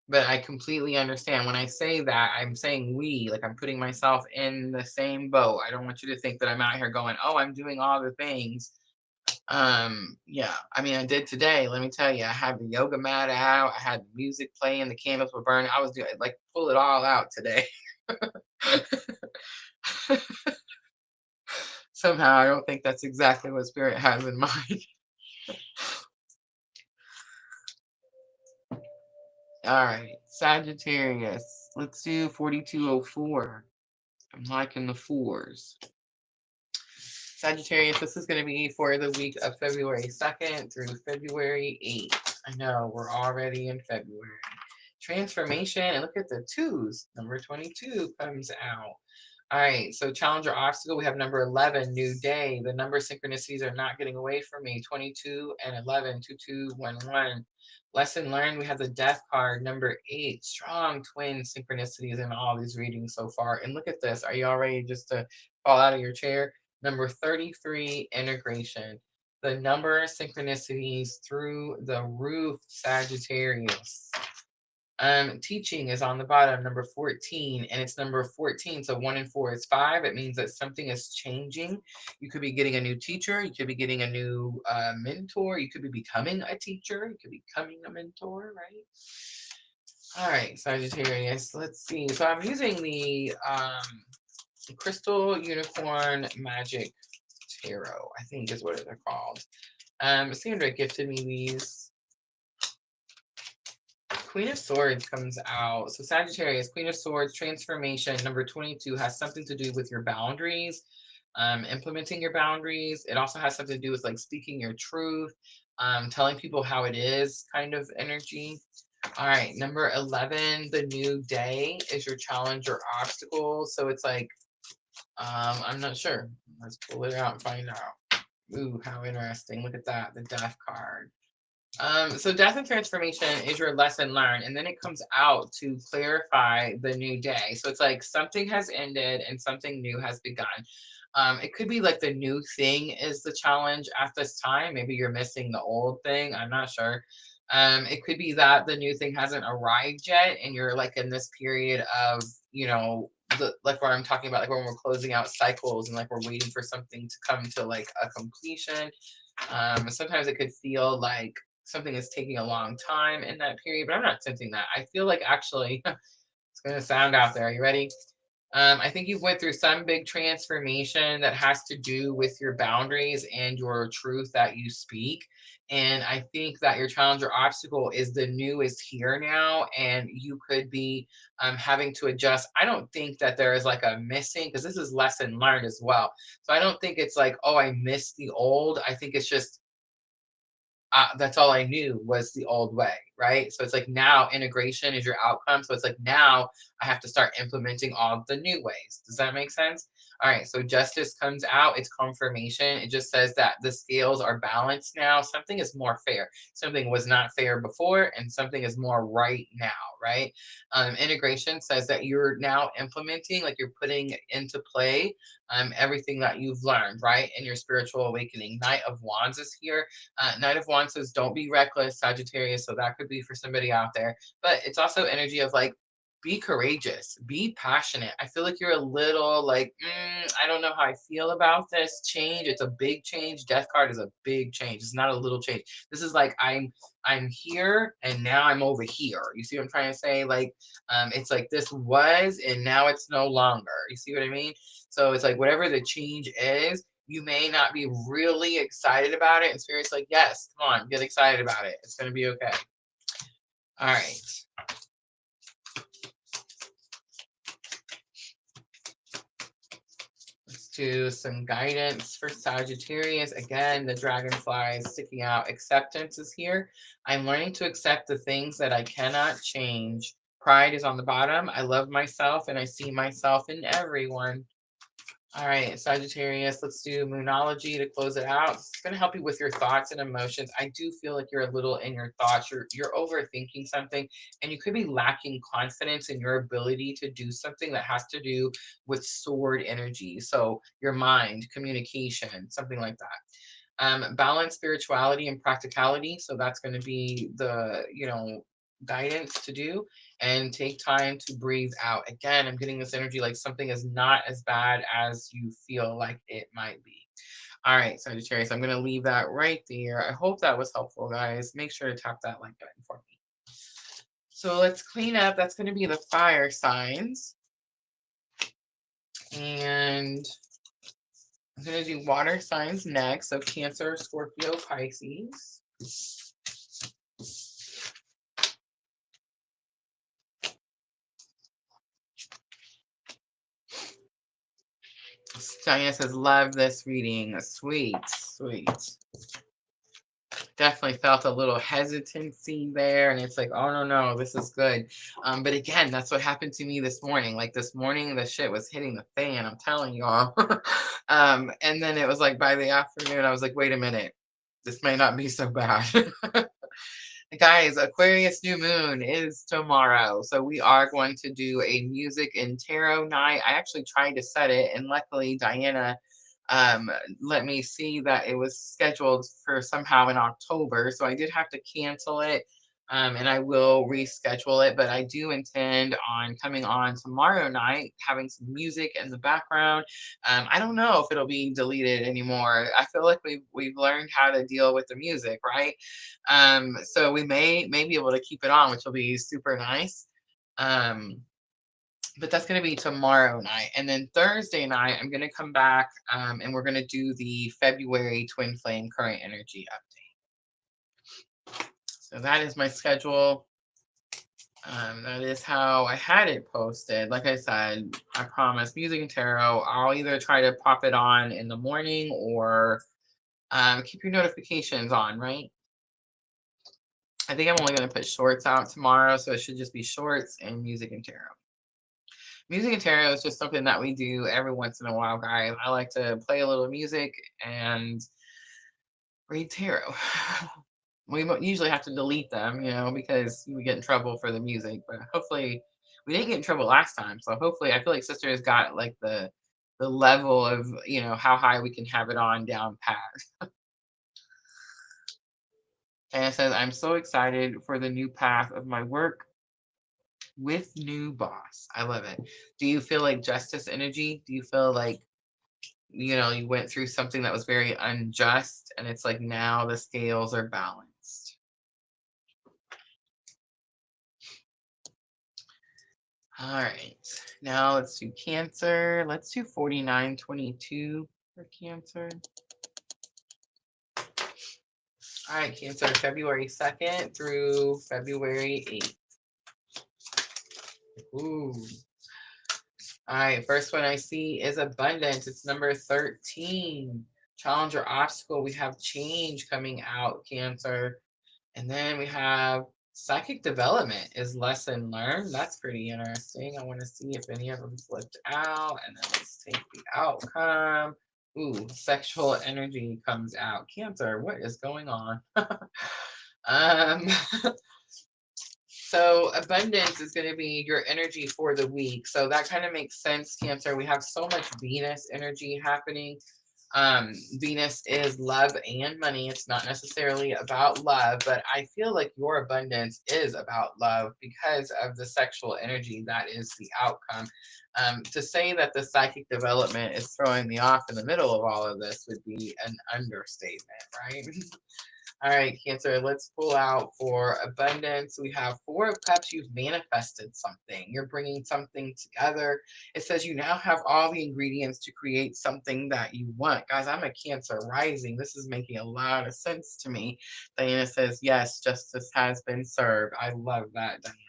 But I completely understand when I say that, I'm saying we, like I'm putting myself in the same boat. I don't want you to think that I'm out here going, oh, I'm doing all the things. Yeah, I mean, I did today. Let me tell you, I had the yoga mat out, I had the music playing, the candles were burning. I was doing like pull it all out today. Somehow, I don't think that's exactly what Spirit has in mind. All right, Sagittarius. Let's do 4204. I'm liking the fours. Sagittarius, this is going to be for the week of February 2nd through February 8th. I know, we're already in February. Transformation, and look at the twos. Number 22 comes out. All right, so challenge or obstacle, we have number 11, new day. The number synchronicities are not getting away from me. 22 and 11, 2, 2, 1, 1. Lesson learned, we have the death card, number 8, strong twin synchronicities in all these readings so far. And look at this. Are you all ready just to fall out of your chair? Number 33, integration. The number of synchronicities through the roof, Sagittarius. Teaching is on the bottom, number 14, and it's number 14. So 1 and 4 is 5. It means that something is changing. You could be getting a new teacher. You could be getting a new mentor. You could be becoming a teacher. You could be becoming a mentor, right? All right, Sagittarius. Let's see. So I'm using the Crystal Unicorn Magic Tarot, I think is what they're called. Sandra gifted me these. Queen of Swords comes out. So Sagittarius, Queen of Swords, transformation, number 22 has something to do with your boundaries, implementing your boundaries. It also has something to do with like speaking your truth, telling people how it is kind of energy. All right, number 11, the new day is your challenge or obstacle. So it's like, I'm not sure. Let's pull it out and find out. Ooh, how interesting. Look at that, the death card. So death and transformation is your lesson learned, and then it comes out to clarify the new day. So it's like something has ended and something new has begun. It could be like the new thing is the challenge at this time. Maybe you're missing the old thing. I'm not sure. It could be that the new thing hasn't arrived yet, and you're like in this period of, like where I'm talking about, like when we're closing out cycles and like we're waiting for something to come to like a completion. Sometimes it could feel like something is taking a long time in that period, but I'm not sensing that. I feel like actually, it's going to sound out there. Are you ready? I think you went through some big transformation that has to do with your boundaries and your truth that you speak. And I think that your challenge or obstacle is the new is here now, and you could be having to adjust. I don't think that there is like a missing, because this is lesson learned as well. So I don't think it's like, oh, I missed the old. I think it's just that's all I knew was the old way, right? So it's like now integration is your outcome. So it's like now I have to start implementing all the new ways. Does that make sense? All right. So justice comes out. It's confirmation. It just says that the scales are balanced now. Something is more fair. Something was not fair before, and something is more right now, right? Integration says that you're now implementing, like you're putting into play everything that you've learned, right? In your spiritual awakening. Knight of Wands is here. Knight of Wands says, don't be reckless, Sagittarius. So that could be for somebody out there. But it's also energy of like, be courageous, be passionate. I feel like you're a little like, I don't know how I feel about this change. It's a big change. Death card is a big change. It's not a little change. This is like I'm here and now I'm over here. You see what I'm trying to say? Like, it's like this was and now it's no longer. You see what I mean? So it's like whatever the change is, you may not be really excited about it. And Spirit's like, yes, come on, get excited about it. It's going to be okay. All right. Let's do some guidance for Sagittarius. Again, the dragonfly is sticking out. Acceptance is here. I'm learning to accept the things that I cannot change. Pride is on the bottom. I love myself and I see myself in everyone. All right, Sagittarius, let's do Moonology to close it out. It's going to help you with your thoughts and emotions. I do feel like you're a little in your thoughts. You're overthinking something, and you could be lacking confidence in your ability to do something that has to do with sword energy. So your mind, communication, something like that. Balance spirituality and practicality. So that's going to be the, guidance to do, and take time to breathe out. Again, I'm getting this energy like something is not as bad as you feel like it might be. All right, Sagittarius, I'm going to leave that right there. I hope that was helpful, guys. Make sure to tap that like button for me. So let's clean up. That's going to be the fire signs. And I'm going to do water signs next. So Cancer, Scorpio, Pisces. Diana says, love this reading. Sweet, sweet. Definitely felt a little hesitancy there. And it's like, oh, no, this is good. But again, that's what happened to me this morning. Like this morning, the shit was hitting the fan. I'm telling y'all. And then it was like by the afternoon, I was like, wait a minute. This may not be so bad. Guys, Aquarius new moon is tomorrow. So we are going to do a music and tarot night. I actually tried to set it, and luckily Diana let me see that it was scheduled for somehow in October. So I did have to cancel it. And I will reschedule it, but I do intend on coming on tomorrow night, having some music in the background. I don't know if it'll be deleted anymore. I feel like we've learned how to deal with the music, right? So we may be able to keep it on, which will be super nice. But that's going to be tomorrow night. And then Thursday night, I'm going to come back and we're going to do the February Twin Flame Current Energy update. So that is my schedule. That is how I had it posted. Like I said, I promise music and tarot, I'll either try to pop it on in the morning or keep your notifications on, right? I think I'm only going to put shorts out tomorrow, so it should just be shorts and music and tarot. Music and tarot is just something that we do every once in a while, guys. I like to play a little music and read tarot. We usually have to delete them, because we get in trouble for the music. But hopefully, we didn't get in trouble last time. So hopefully, I feel like Sister has got like the level of how high we can have it on down pat. And it says, I'm so excited for the new path of my work with new boss. I love it. Do you feel like justice energy? Do you feel like, you went through something that was very unjust and it's like now the scales are balanced? All right. Now let's do Cancer. Let's do 4922 for Cancer. All right, Cancer, February 2nd through February 8th. Ooh. All right, first one I see is abundance. It's number 13. Challenge or obstacle. We have change coming out, Cancer. And then we have psychic development is lesson learned. That's pretty interesting. I want to see if any of them flipped out. And then let's take the outcome. Ooh, sexual energy comes out. Cancer, what is going on? um, so abundance is going to be your energy for the week. So that kind of makes sense, Cancer. We have so much Venus energy happening. Venus is love and money. It's not necessarily about love, but I feel like your abundance is about love because of the sexual energy that is the outcome. To say that the psychic development is throwing me off in the middle of all of this would be an understatement, right? All right, Cancer, let's pull out for abundance. We have Four of Cups. You've manifested something. You're bringing something together. It says you now have all the ingredients to create something that you want. Guys, I'm a Cancer rising. This is making a lot of sense to me. Diana says, yes, justice has been served. I love that, Diana.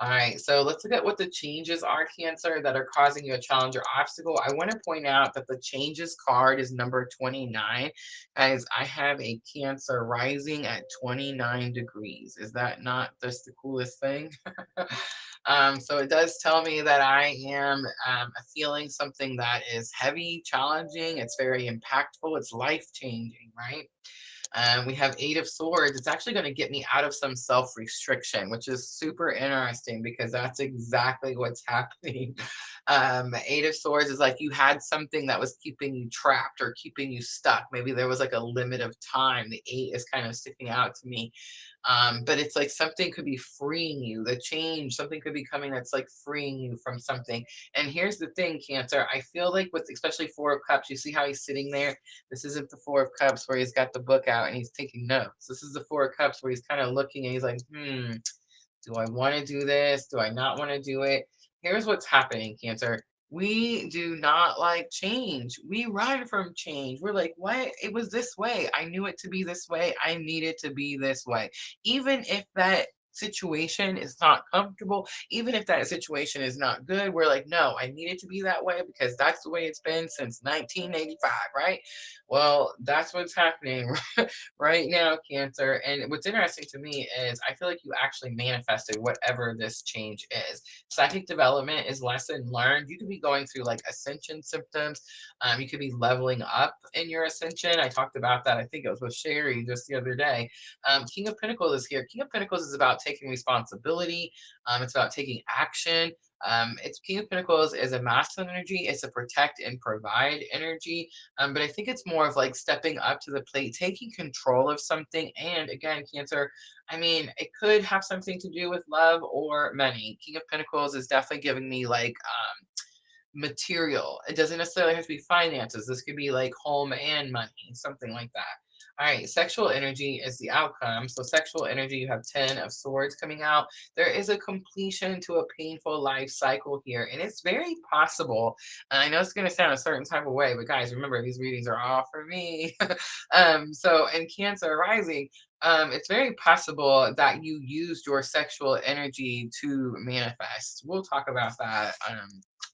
All right, so let's look at what the changes are, Cancer, that are causing you a challenge or obstacle. I want to point out that the changes card is number 29. Guys, I have a Cancer rising at 29 degrees. Is that not just the coolest thing? So it does tell me that I am feeling something that is heavy, challenging. It's very impactful. It's life changing, right? We have Eight of Swords. It's actually going to get me out of some self restriction, which is super interesting because that's exactly what's happening. Eight of Swords is like you had something that was keeping you trapped or keeping you stuck. Maybe there was like a limit of time. The eight is kind of sticking out to me. But it's like something could be freeing you, the change, something could be coming that's like freeing you from something. And here's the thing, Cancer, I feel like with especially Four of Cups, you see how he's sitting there. This isn't the Four of Cups where he's got the book out and he's taking notes. This is the Four of Cups where he's kind of looking and he's like, do I want to do this? Do I not want to do it? Here's what's happening, Cancer. We do not like change. We run from change. We're like, what? It was this way. I knew it to be this way. I need it to be this way. Even if that situation is not comfortable, even if that situation is not good, we're like, no, I need it to be that way because that's the way it's been since 1985, right? Well, that's what's happening right now, Cancer. And what's interesting to me is I feel like you actually manifested whatever this change is. Psychic development is lesson learned. You could be going through like ascension symptoms. You could be leveling up in your ascension. I talked about that. I think it was with Sherry just the other day. King of Pentacles is here. King of Pentacles is about taking responsibility. It's about taking action. It's King of Pentacles is a masculine energy. It's a protect and provide energy. But I think it's more of like stepping up to the plate, taking control of something. And again, Cancer, I mean, it could have something to do with love or money. King of Pentacles is definitely giving me like material. It doesn't necessarily have to be finances. This could be like home and money, something like that. All right, sexual energy is the outcome. So sexual energy, you have 10 of swords coming out. There is a completion to a painful life cycle here. And it's very possible. And I know it's going to sound a certain type of way, but guys, remember these readings are all for me. So in Cancer rising, it's very possible that you used your sexual energy to manifest. We'll talk about that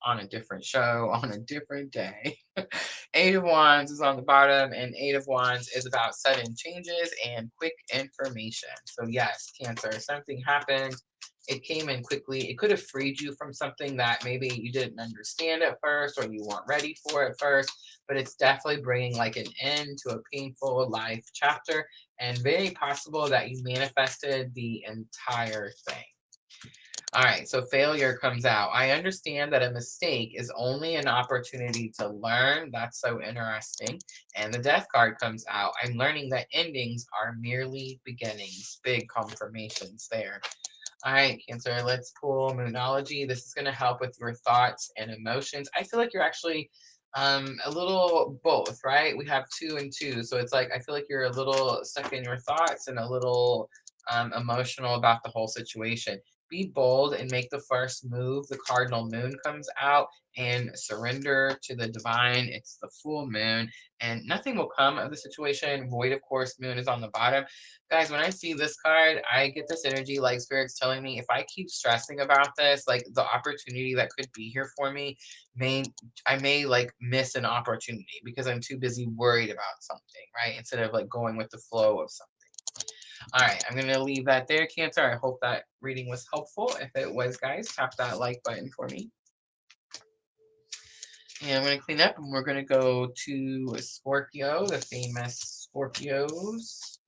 on a different show on a different day. Eight of Wands is on the bottom, and Eight of Wands is about sudden changes and quick information. So, yes, Cancer, something happened. It came in quickly. It could have freed you from something that maybe you didn't understand at first or you weren't ready for at first, but it's definitely bringing like an end to a painful life chapter, and very possible that you manifested the entire thing. All right, so failure comes out. I understand that a mistake is only an opportunity to learn. That's so interesting. And the death card comes out. I'm learning that endings are merely beginnings. Big confirmations there. All right, Cancer, let's pull Moonology. This is going to help with your thoughts and emotions. I feel like you're actually a little both, right? We have 2 and 2. So it's like I feel like you're a little stuck in your thoughts and a little emotional about the whole situation. be bold and make the first move. The cardinal moon comes out, and surrender to the divine. It's the full moon, and nothing will come of the situation. Void, of course, moon is on the bottom. Guys, when I see this card, I get this energy like Spirit's telling me if I keep stressing about this, like the opportunity that could be here for me, may I may like miss an opportunity because I'm too busy worried about something, right? Instead of like going with the flow of something. All right, I'm going to leave that there, Cancer. I hope that reading was helpful. If it was, guys, tap that like button for me. And I'm going to clean up, and we're going to go to Scorpio, the famous Scorpios.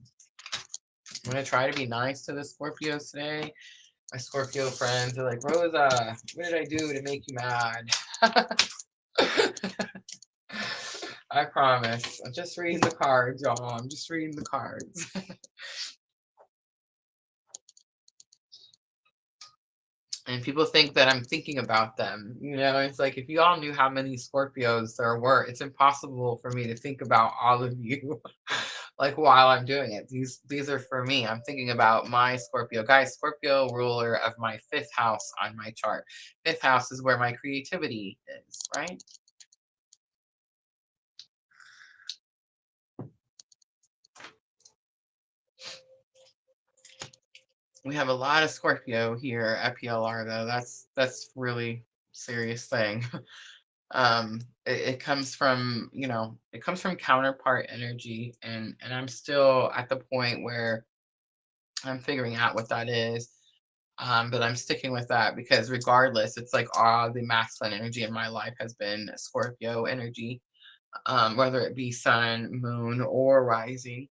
I'm going to try to be nice to the Scorpios today. My Scorpio friends are like, Rosa, what did I do to make you mad? I promise. I'm just reading the cards, y'all. I'm just reading the cards. And people think that I'm thinking about them. You know, it's like if you all knew how many Scorpios there were, it's impossible for me to think about all of you like while I'm doing it. These are for me. I'm thinking about my Scorpio. Guys, Scorpio ruler of my 5th house on my chart. 5th house is where my creativity is, right? We have a lot of Scorpio here at PLR though. That's really serious thing. It comes from, you know, it comes from counterpart energy, and I'm still at the point where I'm figuring out what that is. But I'm sticking with that because regardless, it's like all the masculine energy in my life has been Scorpio energy, whether it be sun, moon, or rising.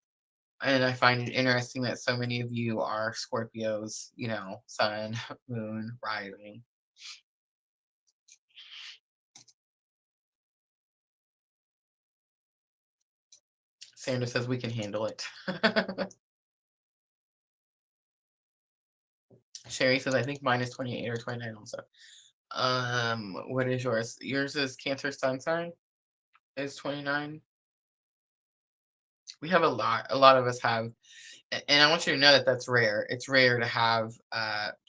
And I find it interesting that so many of you are Scorpios, you know, sun, moon, rising. Sandra says we can handle it. Sherry says I think mine is 28 or 29 also. What is yours? Yours is Cancer sun sign is 29. We have a lot. A lot of us have, and I want you to know that that's rare. It's rare to have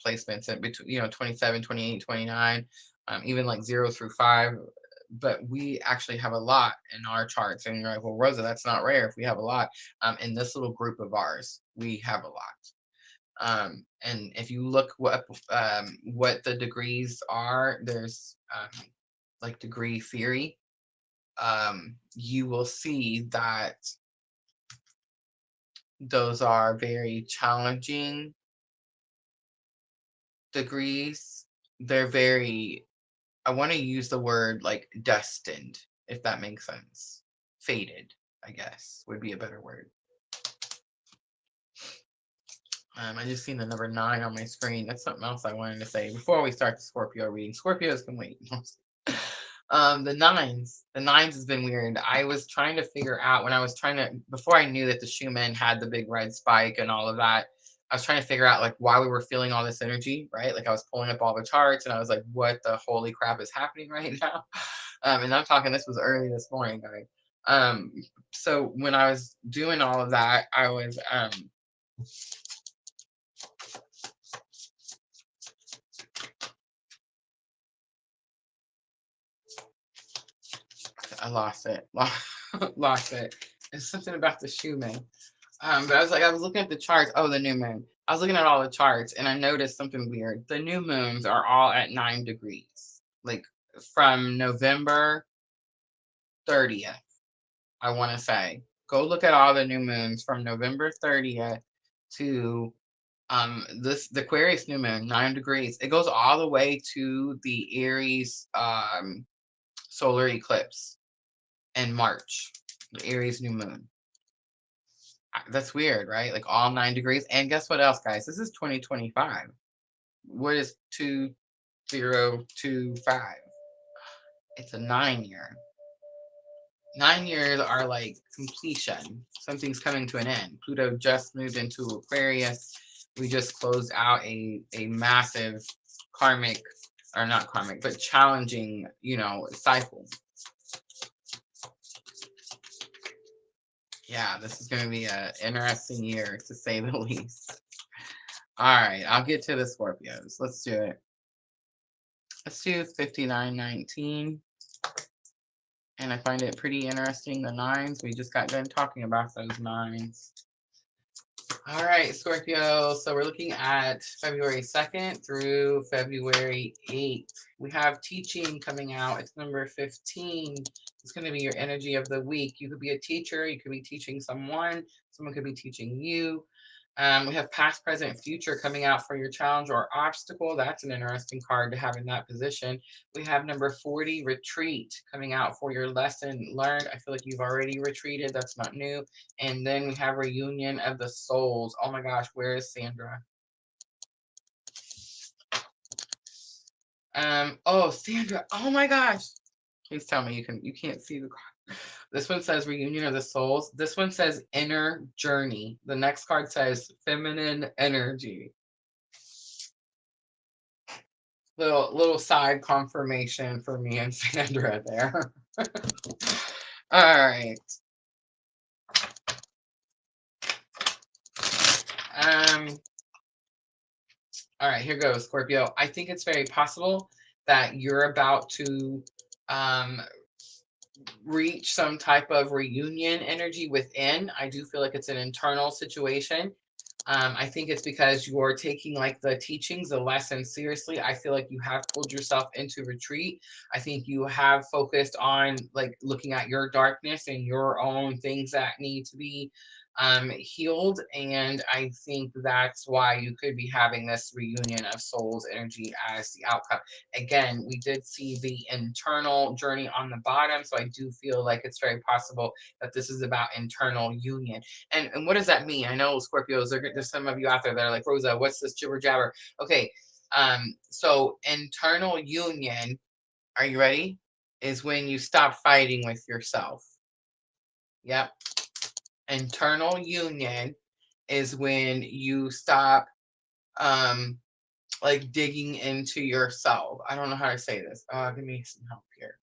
placements in between, you know, 27, 28, 29, even like 0 through 5. But we actually have a lot in our charts. And you're like, well, Rosa, that's not rare if we have a lot. In this little group of ours, we have a lot. And if you look what the degrees are, there's like degree theory. You will see that those are very challenging degrees. They're very, I want to use the word like destined, if that makes sense. Fated, I guess, would be a better word. I just seen the number 9 on my screen. That's something else I wanted to say before we start the Scorpio reading. Scorpios can wait. The nines has been weird. I was trying to figure out when I was trying to, before I knew that the Schumann had the big red spike and all of that, I was trying to figure out like why we were feeling all this energy, right? Like I was pulling up all the charts and I was like, what the holy crap is happening right now? And I'm talking, this was early this morning, guys. So when I was doing all of that, I was I lost it. Lost it. It's something about the Schumann. But I was looking at the charts. Oh, the new moon. I was looking at all the charts and I noticed something weird. The new moons are all at 9 degrees. Like from November 30th, I want to say. Go look at all the new moons from November 30th to the Aquarius new moon, 9 degrees. It goes all the way to the Aries solar eclipse in March. The Aries new moon. That's weird, right? Like all 9 degrees. And guess what else, guys? This is 2025. What is 2025? It's a 9-year. 9 years are like completion. Something's coming to an end. Pluto just moved into Aquarius. We just closed out a massive karmic, or not karmic, but challenging, you know, cycle. Yeah, this is going to be an interesting year to say the least. All right, I'll get to the Scorpios. Let's do it. Let's do 5919. And I find it pretty interesting, the nines. We just got done talking about those nines. All right, Scorpio. So we're looking at February 2nd through February 8th. We have teaching coming out. It's number 15. It's going to be your energy of the week. You could be a teacher. You could be teaching someone. Someone could be teaching you. We have past, present, future coming out for your challenge or obstacle. That's an interesting card to have in that position. We have number 40, retreat, coming out for your lesson learned. I feel like you've already retreated. That's not new. And then we have reunion of the souls. Oh my gosh, where is Sandra? Oh, Sandra. Oh my gosh. Please tell me you can't see the card. This one says reunion of the souls. This one says inner journey. The next card says feminine energy. Little side confirmation for me and Sandra there. All right. All right, here goes, Scorpio. I think it's very possible that you're about to reach some type of reunion energy within. I do feel like it's an internal situation. I think it's because you're taking like the teachings, the lessons seriously. I feel like you have pulled yourself into retreat. I think you have focused on like looking at your darkness and your own things that need to be healed. And I think that's why you could be having this reunion of souls energy as the outcome. Again, we did see the internal journey on the bottom. So I do feel like it's very possible that this is about internal union. And what does that mean? I know Scorpios, there's some of you out there that are like, Rosa, what's this jibber jabber? Okay, so internal union, are you ready? Is when you stop fighting with yourself. Yep. Internal union is when you stop like digging into yourself. I don't know how to say this. Give me some help here.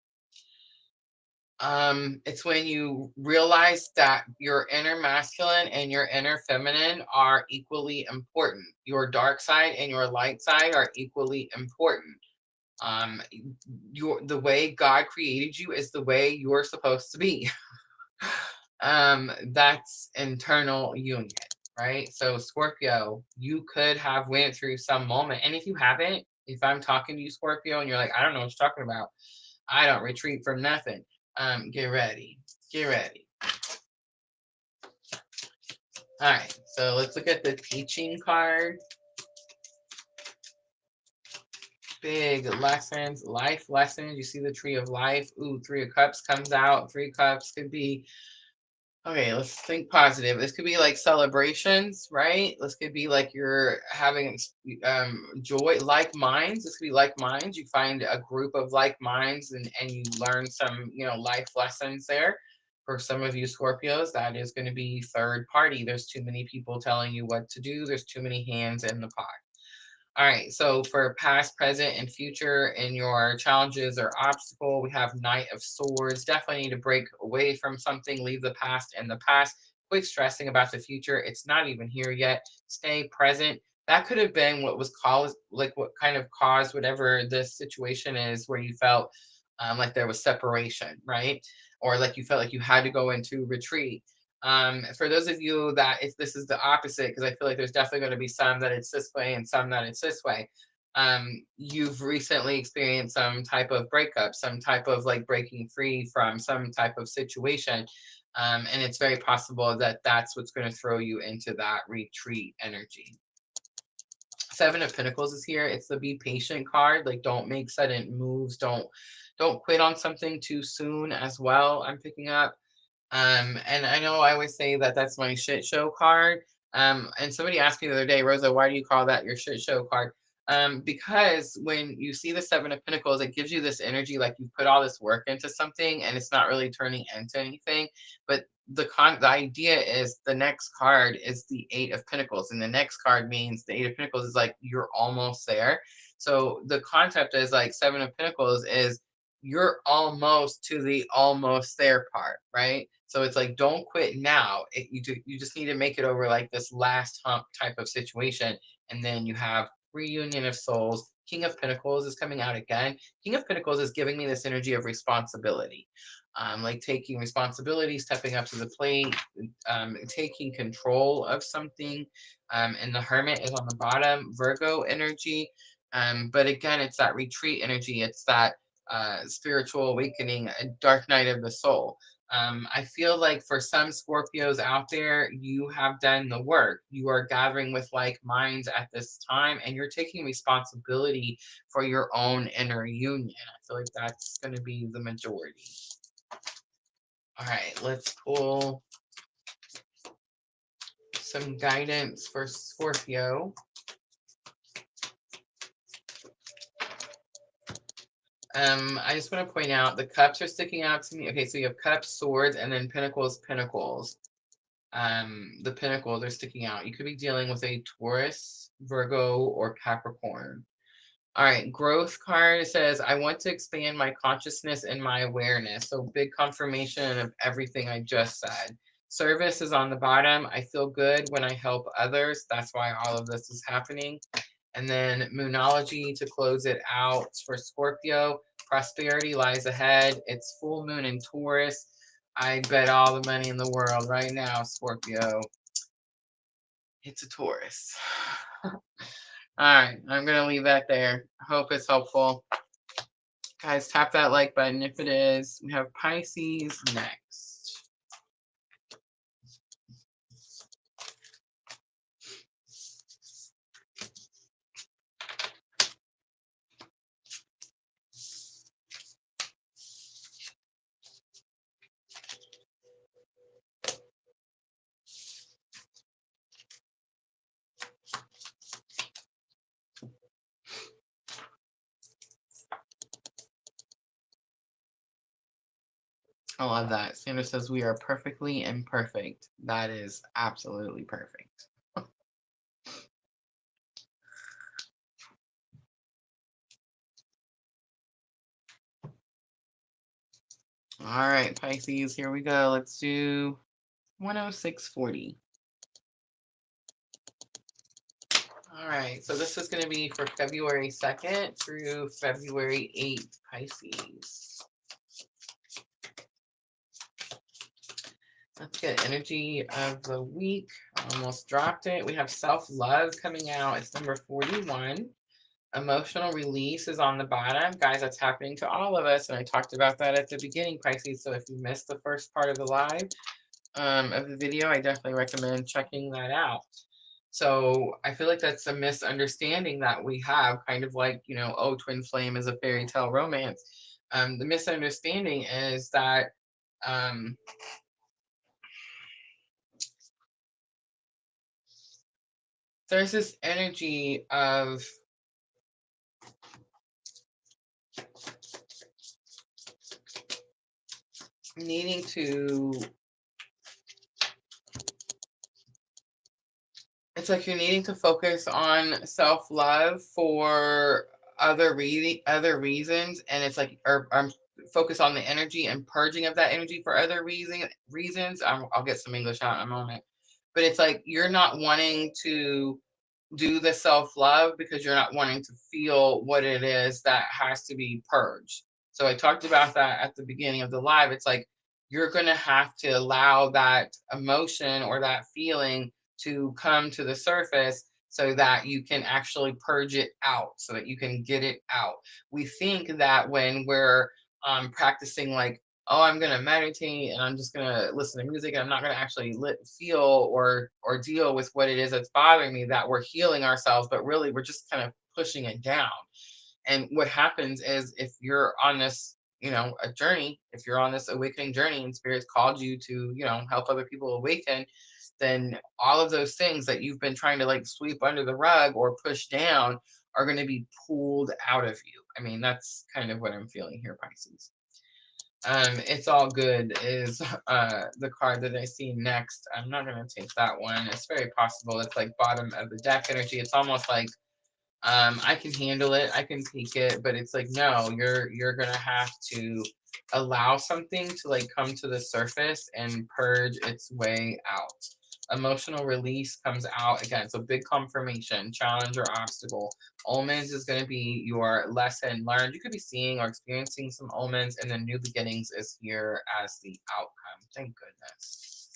It's when you realize that your inner masculine and your inner feminine are equally important. Your dark side and your light side are equally important. Um, the way God created you is the way you're supposed to be. That's internal union, right? So Scorpio, you could have went through some moment, and if you haven't, if I'm talking to you, Scorpio, and you're like, I don't know what you're talking about, I don't retreat from nothing. Get ready. Get ready. All right, so let's look at the teaching card. Big lessons, life lessons. You see the tree of life. Ooh, 3 of cups comes out. 3 cups could be, okay, let's think positive. This could be like celebrations, right? This could be like you're having joy, like minds. This could be like minds. You find a group of like minds and you learn some, life lessons there. For some of you Scorpios, that is going to be third party. There's too many people telling you what to do. There's too many hands in the pot. All right, so for past, present, and future in your challenges or obstacle, we have Knight of Swords. Definitely need to break away from something, leave the past in the past. Quit stressing about the future. It's not even here yet. Stay present. That could have been what was caused, like what kind of caused whatever this situation is where you felt like there was separation, right? Or like you felt like you had to go into retreat. For those of you that if this is the opposite, because I feel like there's definitely going to be some that it's this way and some that it's this way. You've recently experienced some type of breakup, some type of like breaking free from some type of situation. And it's very possible that that's what's going to throw you into that retreat energy. 7 of Pentacles is here. It's the be patient card. Like don't make sudden moves. Don't quit on something too soon as well. I'm picking up. And I know I always say that that's my shit show card. And somebody asked me the other day, Rosa, why do you call that your shit show card? Because when you see the 7 of Pentacles, it gives you this energy like you put all this work into something and it's not really turning into anything. But the idea is the next card is the 8 of Pentacles, and the next card means the 8 of Pentacles is like you're almost there. So the concept is like 7 of Pentacles is you're almost to the almost there part, right? So it's like, don't quit now. You just need to make it over like this last hump type of situation. And then you have reunion of souls. King of Pentacles is coming out again. King of Pentacles is giving me this energy of responsibility. Like taking responsibility, stepping up to the plate, taking control of something. And the Hermit is on the bottom, Virgo energy. But again, it's that retreat energy. It's that spiritual awakening, a dark night of the soul. I feel like for some Scorpios out there, you have done the work. You are gathering with like minds at this time, and you're taking responsibility for your own inner union. I feel like that's going to be the majority. All right, let's pull some guidance for Scorpio. I just want to point out the cups are sticking out to me. Okay, so you have cups, swords, and then pentacles, pentacles. The pentacles are sticking out. You could be dealing with a Taurus, Virgo, or Capricorn. All right, growth card says, I want to expand my consciousness and my awareness. So big confirmation of everything I just said. Service is on the bottom. I feel good when I help others. That's why all of this is happening. And then Moonology to close it out for Scorpio. Prosperity lies ahead. It's full moon in Taurus. I bet all the money in the world right now, Scorpio. It's a Taurus. All right, I'm going to leave that there. Hope it's helpful. Guys, tap that like button if it is. We have Pisces next. I love that. Sandra says we are perfectly imperfect. That is absolutely perfect. All right, Pisces, here we go. Let's do 106.40. All right, so this is going to be for February 2nd through February 8th, Pisces. Let's get energy of the week. I almost dropped it. We have self-love coming out. It's number 41. Emotional release is on the bottom. Guys, that's happening to all of us. And I talked about that at the beginning, Pisces. So if you missed the first part of the live of the video, I definitely recommend checking that out. So I feel like that's a misunderstanding that we have, kind of like, you know, oh, twin flame is a fairy tale romance. The misunderstanding is that there's this energy of needing to, it's like you're needing to focus on self-love for other reasons, and it's like, or focus on the energy and purging of that energy for other reasons. I'll get some English out in a moment, but it's like you're not wanting to do the self-love because you're not wanting to feel what it is that has to be purged. So I talked about that at the beginning of the live. It's like you're going to have to allow that emotion or that feeling to come to the surface so that you can actually purge it out, so that you can get it out. We think that when we're practicing, like, oh, I'm going to meditate and I'm just going to listen to music and I'm not going to actually feel or deal with what it is that's bothering me, that we're healing ourselves, but really we're just kind of pushing it down. And what happens is, if you're on this, you know, a journey, if you're on this awakening journey and spirit's called you to, you know, help other people awaken, then all of those things that you've been trying to like sweep under the rug or push down are going to be pulled out of you. I mean, that's kind of what I'm feeling here, Pisces. It's all good is the card that I see next. I'm not going to take that one. It's very possible it's like bottom of the deck energy. It's almost like I can handle it, I can take it, but it's like, no, you're gonna have to allow something to like come to the surface and purge its way out. Emotional release comes out again. So big confirmation, challenge or obstacle. Omens is going to be your lesson learned. You could be seeing or experiencing some omens, and then new beginnings is here as the outcome. Thank goodness.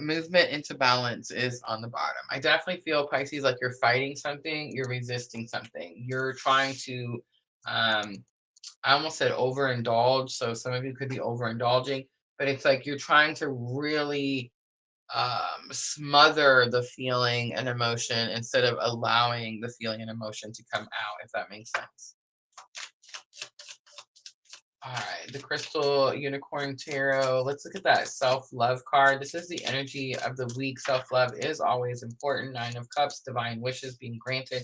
Movement into balance is on the bottom. I definitely feel, Pisces, like you're fighting something, you're resisting something, you're trying to I almost said overindulge. So some of you could be overindulging, but it's like you're trying to really smother the feeling and emotion instead of allowing the feeling and emotion to come out, if that makes sense. All right, the Crystal Unicorn Tarot. Let's look at that self-love card. This is the energy of the week. Self-love is always important. Nine of Cups, divine wishes being granted.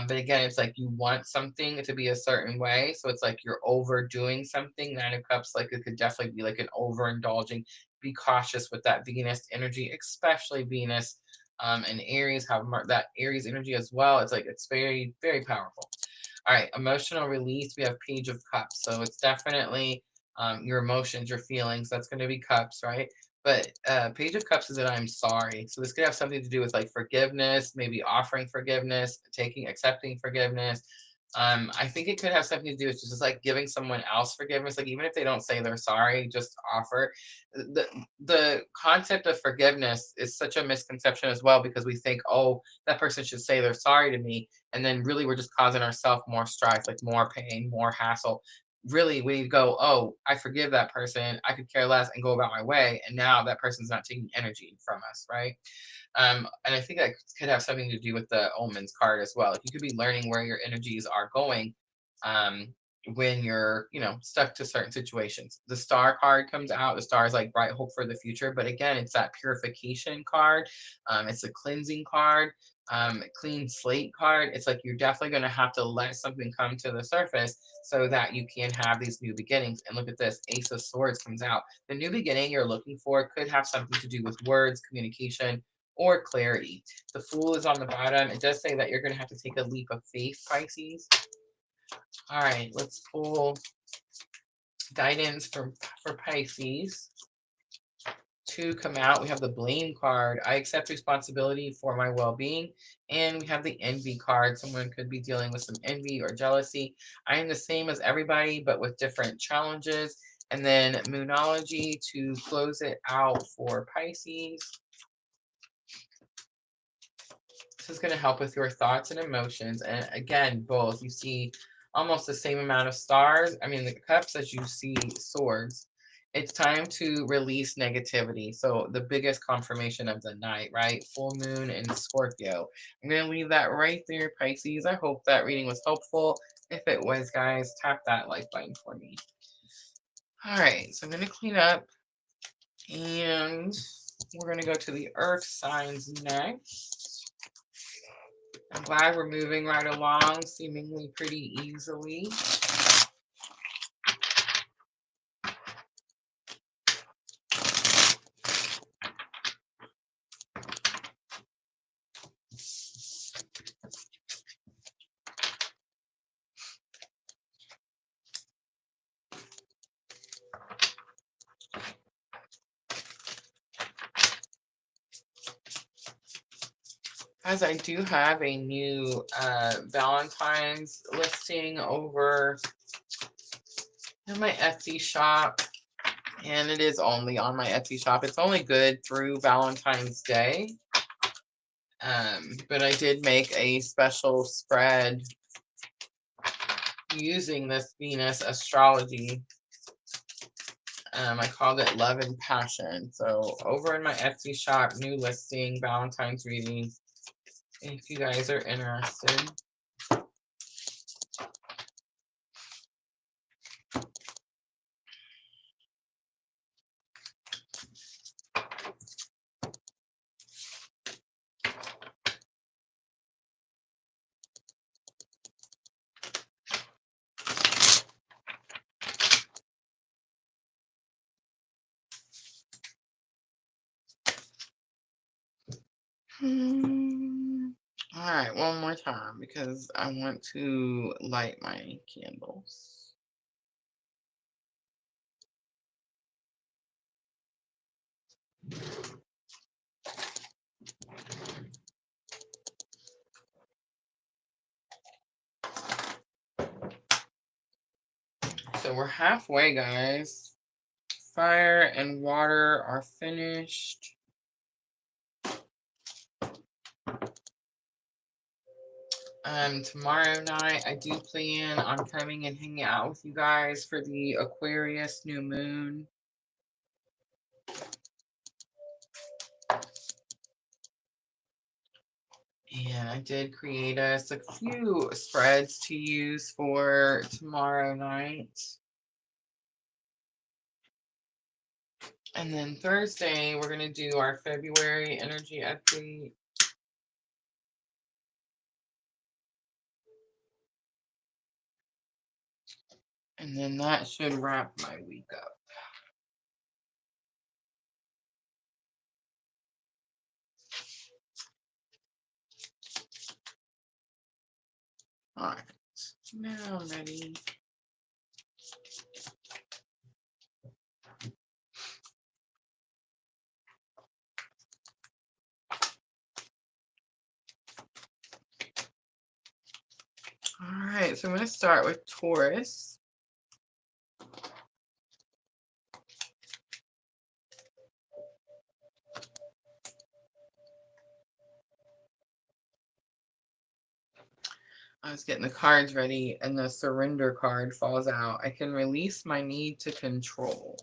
But again, it's like you want something to be a certain way. So it's like you're overdoing something. Nine of Cups, like it could definitely be like an overindulging. Be cautious with that Venus energy, especially Venus and Aries have that Aries energy as well. It's like it's very, very powerful. All right, emotional release. We have Page of Cups. So it's definitely your emotions, your feelings. That's going to be Cups, right? But Page of Cups is that I'm sorry. So this could have something to do with like forgiveness, maybe offering forgiveness, accepting forgiveness. I think it could have something to do with just like giving someone else forgiveness. Like even if they don't say they're sorry, just offer. The concept of forgiveness is such a misconception as well, because we think, oh, that person should say they're sorry to me, and then really we're just causing ourselves more strife, like more pain, more hassle. Really, we need to go, oh, I forgive that person, I could care less and go about my way, and now that person's not taking energy from us, right? And I think that could have something to do with the omens card as well. Like you could be learning where your energies are going um, when you're, stuck to certain situations. The star card comes out. The star is like bright hope for the future. But again, it's that purification card. It's a cleansing card, clean slate card. It's like you're definitely going to have to let something come to the surface so that you can have these new beginnings. And look at this, Ace of Swords comes out. The new beginning you're looking for could have something to do with words, communication, or clarity. The Fool is on the bottom. It does say that you're going to have to take a leap of faith, Pisces. All right, let's pull guidance for Pisces to come out. We have the Blame card. I accept responsibility for my well-being. And we have the Envy card. Someone could be dealing with some envy or jealousy. I am the same as everybody, but with different challenges. And then Moonology to close it out for Pisces. This is going to help with your thoughts and emotions. And again, both. You see almost the same amount of stars. I mean, the cups as you see swords. It's time to release negativity. So the biggest confirmation of the night, right? Full moon in Scorpio. I'm going to leave that right there, Pisces. I hope that reading was helpful. If it was, guys, tap that like button for me. All right, so I'm going to clean up. And we're going to go to the earth signs next. I'm glad we're moving right along, seemingly pretty easily. As I do have a new Valentine's listing over in my Etsy shop, and it is only on my Etsy shop. It's only good through Valentine's Day. But I did make a special spread using this Venus astrology. I called it Love and Passion. So over in my Etsy shop, new listing, Valentine's reading, if you guys are interested. All right, one more time because I want to light my candles. So we're halfway, guys. Fire and water are finished. Tomorrow night, I do plan on coming and hanging out with you guys for the Aquarius new moon. And I did create us a few spreads to use for tomorrow night. And then Thursday, we're going to do our February energy update. And then that should wrap my week up. All right, now I'm ready. All right, so I'm going to start with Taurus. I was getting the cards ready and the surrender card falls out. I can release my need to control.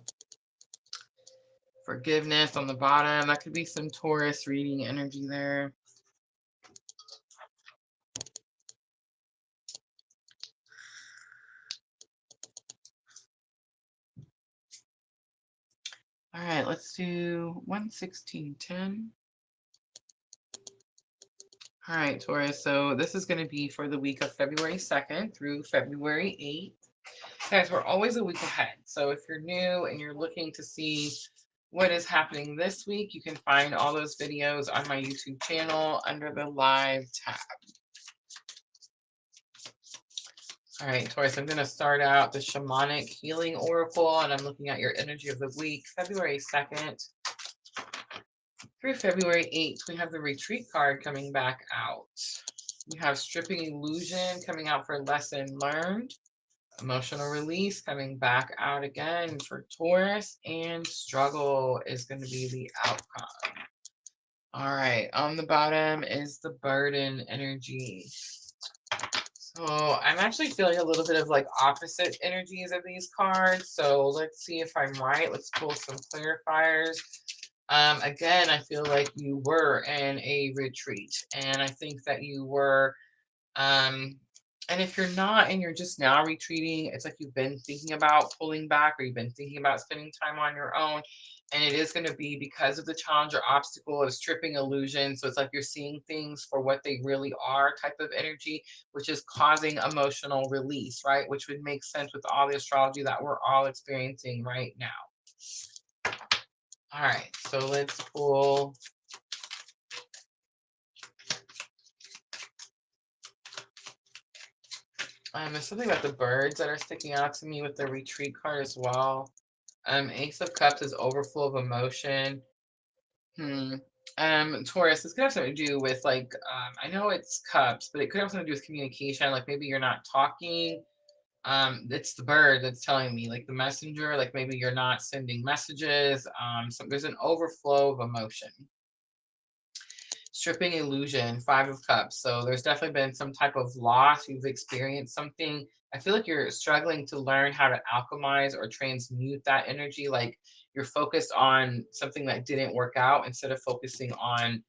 Forgiveness on the bottom. That could be some Taurus reading energy there. All right, let's do 11610. All right, Taurus. So this is going to be for the week of February 2nd through February 8th. Guys, we're always a week ahead. So if you're new and you're looking to see what is happening this week, you can find all those videos on my YouTube channel under the live tab. All right, Taurus, I'm going to start out the Shamanic Healing Oracle, and I'm looking at your energy of the week, February 2nd through February 8th. We have the Retreat card coming back out. We have Stripping Illusion coming out for Lesson Learned. Emotional Release coming back out again for Taurus, and Struggle is going to be the outcome. All right, on the bottom is the Burden energy. So I'm actually feeling a little bit of like opposite energies of these cards. So let's see if I'm right. Let's pull some clarifiers. Again, I feel like you were in a retreat, and I think that you were, and if you're not and you're just now retreating, it's like you've been thinking about pulling back, or you've been thinking about spending time on your own. And it is going to be because of the challenge or obstacle of stripping illusion. So it's like you're seeing things for what they really are type of energy, which is causing emotional release, right? Which would make sense with all the astrology that we're all experiencing right now. All right, so let's pull. There's something about the birds that are sticking out to me with the retreat card as well. Ace of Cups is overflow of emotion. Taurus, this could have something to do with like, I know it's cups, but it could have something to do with communication. Like maybe you're not talking. It's the bird that's telling me, like the messenger, like maybe you're not sending messages. So there's an overflow of emotion. Stripping Illusion, 5 of Cups. So there's definitely been some type of loss. You've experienced something. I feel like you're struggling to learn how to alchemize or transmute that energy. Like you're focused on something that didn't work out instead of focusing on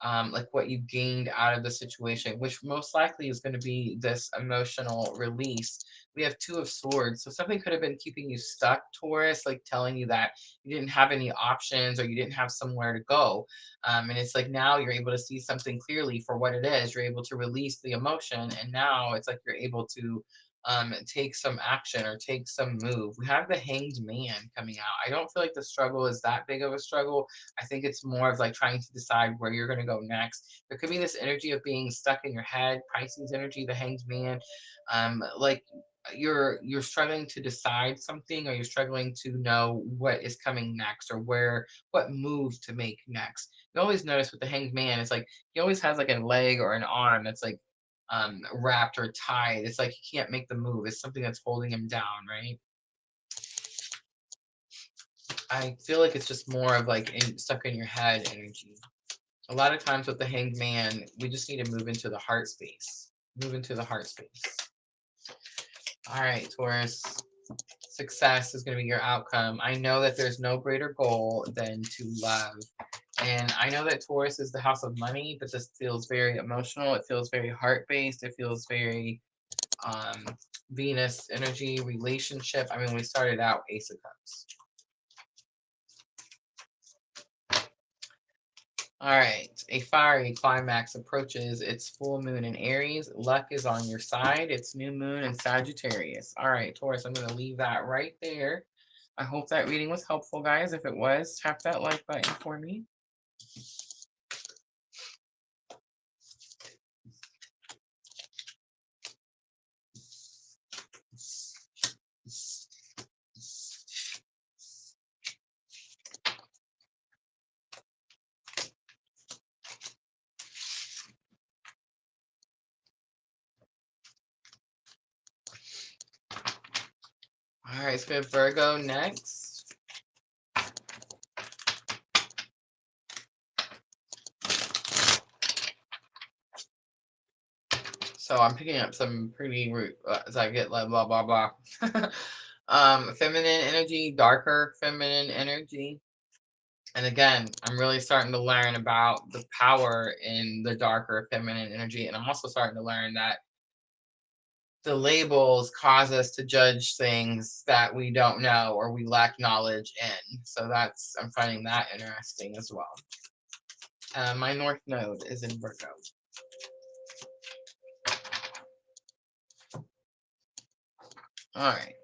like what you gained out of the situation, which most likely is going to be this emotional release. We have 2 of Swords. So something could have been keeping you stuck, Taurus, like telling you that you didn't have any options or you didn't have somewhere to go. And it's like now you're able to see something clearly for what it is. You're able to release the emotion. And now it's like you're able to take some action or take some move. We have the Hanged Man coming out. I don't feel like the struggle is that big of a struggle. I think it's more of like trying to decide where you're going to go next. There could be this energy of being stuck in your head, Pisces energy, the Hanged Man. Like you're struggling to decide something, or you're struggling to know what is coming next, or what move to make next. You always notice with the Hanged Man, it's like he always has like a leg or an arm that's like wrapped or tied. It's like he can't make the move. It's something that's holding him down, right? I feel like it's just more of like stuck in your head energy. A lot of times with the Hanged Man, we just need to move into the heart space. Move into the heart space. All right, Taurus. Success is going to be your outcome. I know that there's no greater goal than to love. And I know that Taurus is the house of money, but this feels very emotional. It feels very heart-based. It feels very Venus energy, relationship. I mean, we started out Ace of Cups. All right, a fiery climax approaches its full moon in Aries. Luck is on your side. It's new moon in Sagittarius. All right, Taurus, I'm going to leave that right there. I hope that reading was helpful, guys. If it was, tap that like button for me. All right, so we have Virgo next. So I'm picking up some pretty as I get like blah blah blah. Feminine energy, darker feminine energy. And again, I'm really starting to learn about the power in the darker feminine energy. And I'm also starting to learn that the labels cause us to judge things that we don't know or we lack knowledge in. So I'm finding that interesting as well. My North Node is in Virgo. All right.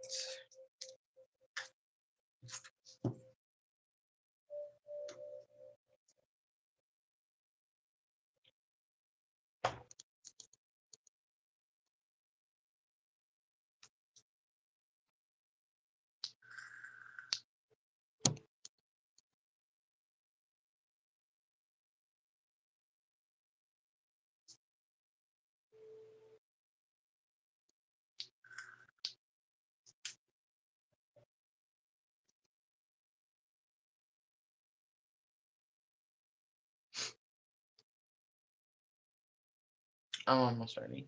I'm almost ready.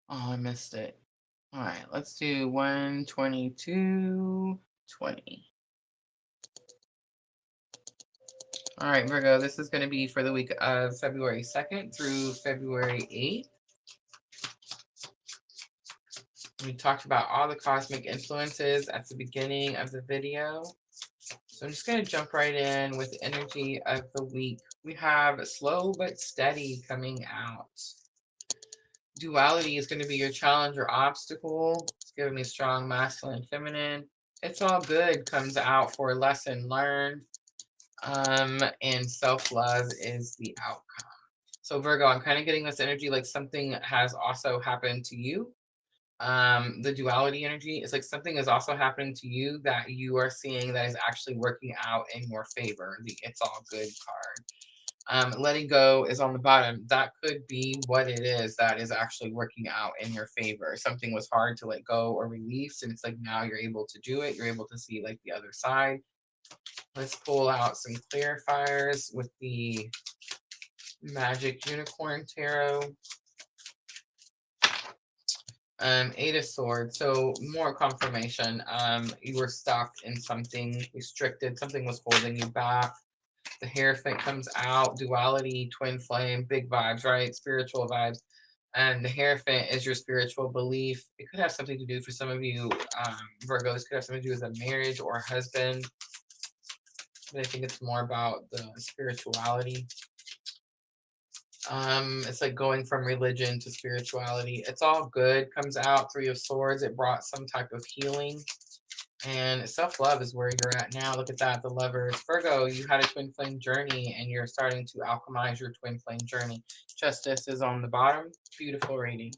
Oh, I missed it. All right, let's do 122:20. All right, Virgo, this is going to be for the week of February 2nd through February 8th. We talked about all the cosmic influences at the beginning of the video. So I'm just going to jump right in with the energy of the week. We have slow but steady coming out. Duality is going to be your challenge or obstacle. It's giving me strong masculine, feminine. It's all good comes out for lesson learned. And self-love is the outcome. So Virgo, I'm kind of getting this energy like something has also happened to you. The duality energy is like something is also happening to you that you are seeing that is actually working out in your favor. The it's all good card. Letting go is on the bottom. That could be what it is that is actually working out in your favor. Something was hard to let go or release, and it's like now you're able to do it. You're able to see like the other side. Let's pull out some clarifiers with the Magic Unicorn Tarot. Eight of Swords, so more confirmation. You were stuck in something restricted, something was holding you back. The Hierophant comes out, duality, twin flame, big vibes, right? Spiritual vibes. And the Hierophant is your spiritual belief. It could have something to do for some of you, Virgos, could have something to do with a marriage or a husband. But I think it's more about the spirituality. It's like going from religion to spirituality. It's all good. Comes out 3 of Swords. It brought some type of healing. And self-love is where you're at now. Look at that, the Lovers. Virgo, you had a twin flame journey and you're starting to alchemize your twin flame journey. Justice is on the bottom. Beautiful reading.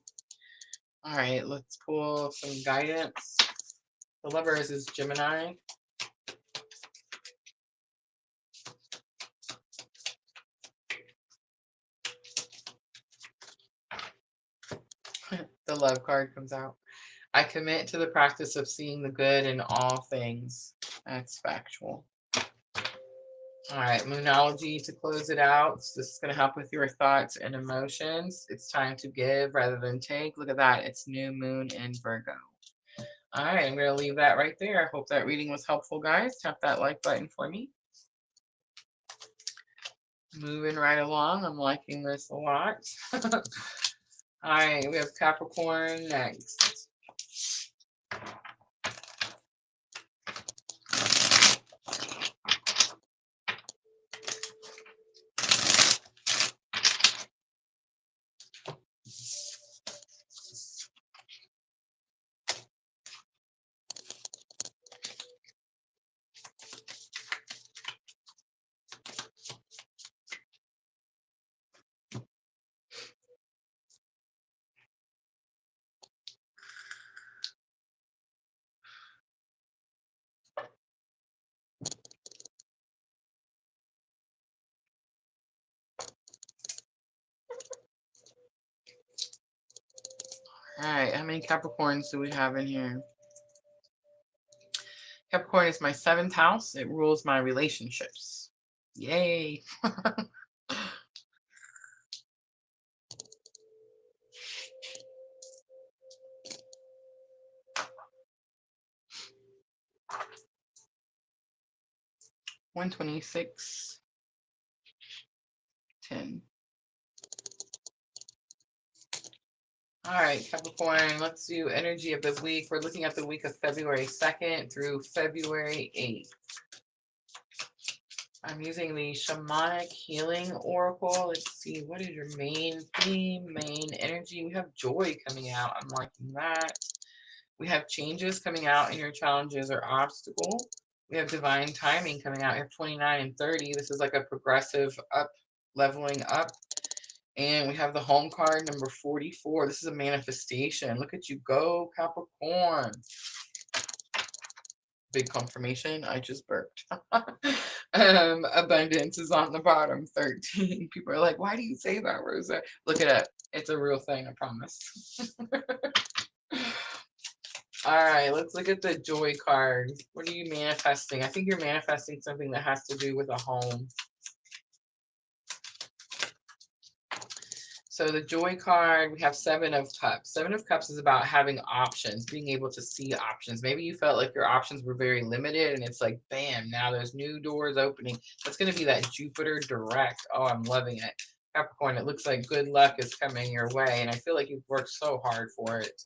All right, let's pull some guidance. The Lovers is Gemini. The Love card comes out. I commit to the practice of seeing the good in all things. That's factual. All right, Moonology to close it out. So this is going to help with your thoughts and emotions. It's time to give rather than take. Look at that. It's new moon in Virgo. All right, I'm going to leave that right there. I hope that reading was helpful, guys. Tap that like button for me. Moving right along. I'm liking this a lot. All right, we have Capricorn next. All right, how many Capricorns do we have in here? Capricorn is my 7th house. It rules my relationships. Yay. $126, 10. All right, Capricorn, let's do energy of the week. We're looking at the week of February 2nd through February 8th. I'm using the Shamanic Healing Oracle. Let's see, what is your main theme, main energy? We have joy coming out. I'm liking that. We have changes coming out in your challenges or obstacle. We have divine timing coming out. We have 29 and 30. This is like a progressive up, leveling up. And we have the home card, number 44. This is a manifestation. Look at you go, Capricorn. Big confirmation. I just burped. Abundance is on the bottom, 13. People are like, why do you say that, Rosa? Look it up. It's a real thing, I promise. All right, let's look at the joy card. What are you manifesting? I think you're manifesting something that has to do with a home. So the joy card, we have 7 of Cups. 7 of Cups is about having options, being able to see options. Maybe you felt like your options were very limited and it's like, bam, now there's new doors opening. That's going to be that Jupiter direct. Oh, I'm loving it. Capricorn, it looks like good luck is coming your way. And I feel like you've worked so hard for it.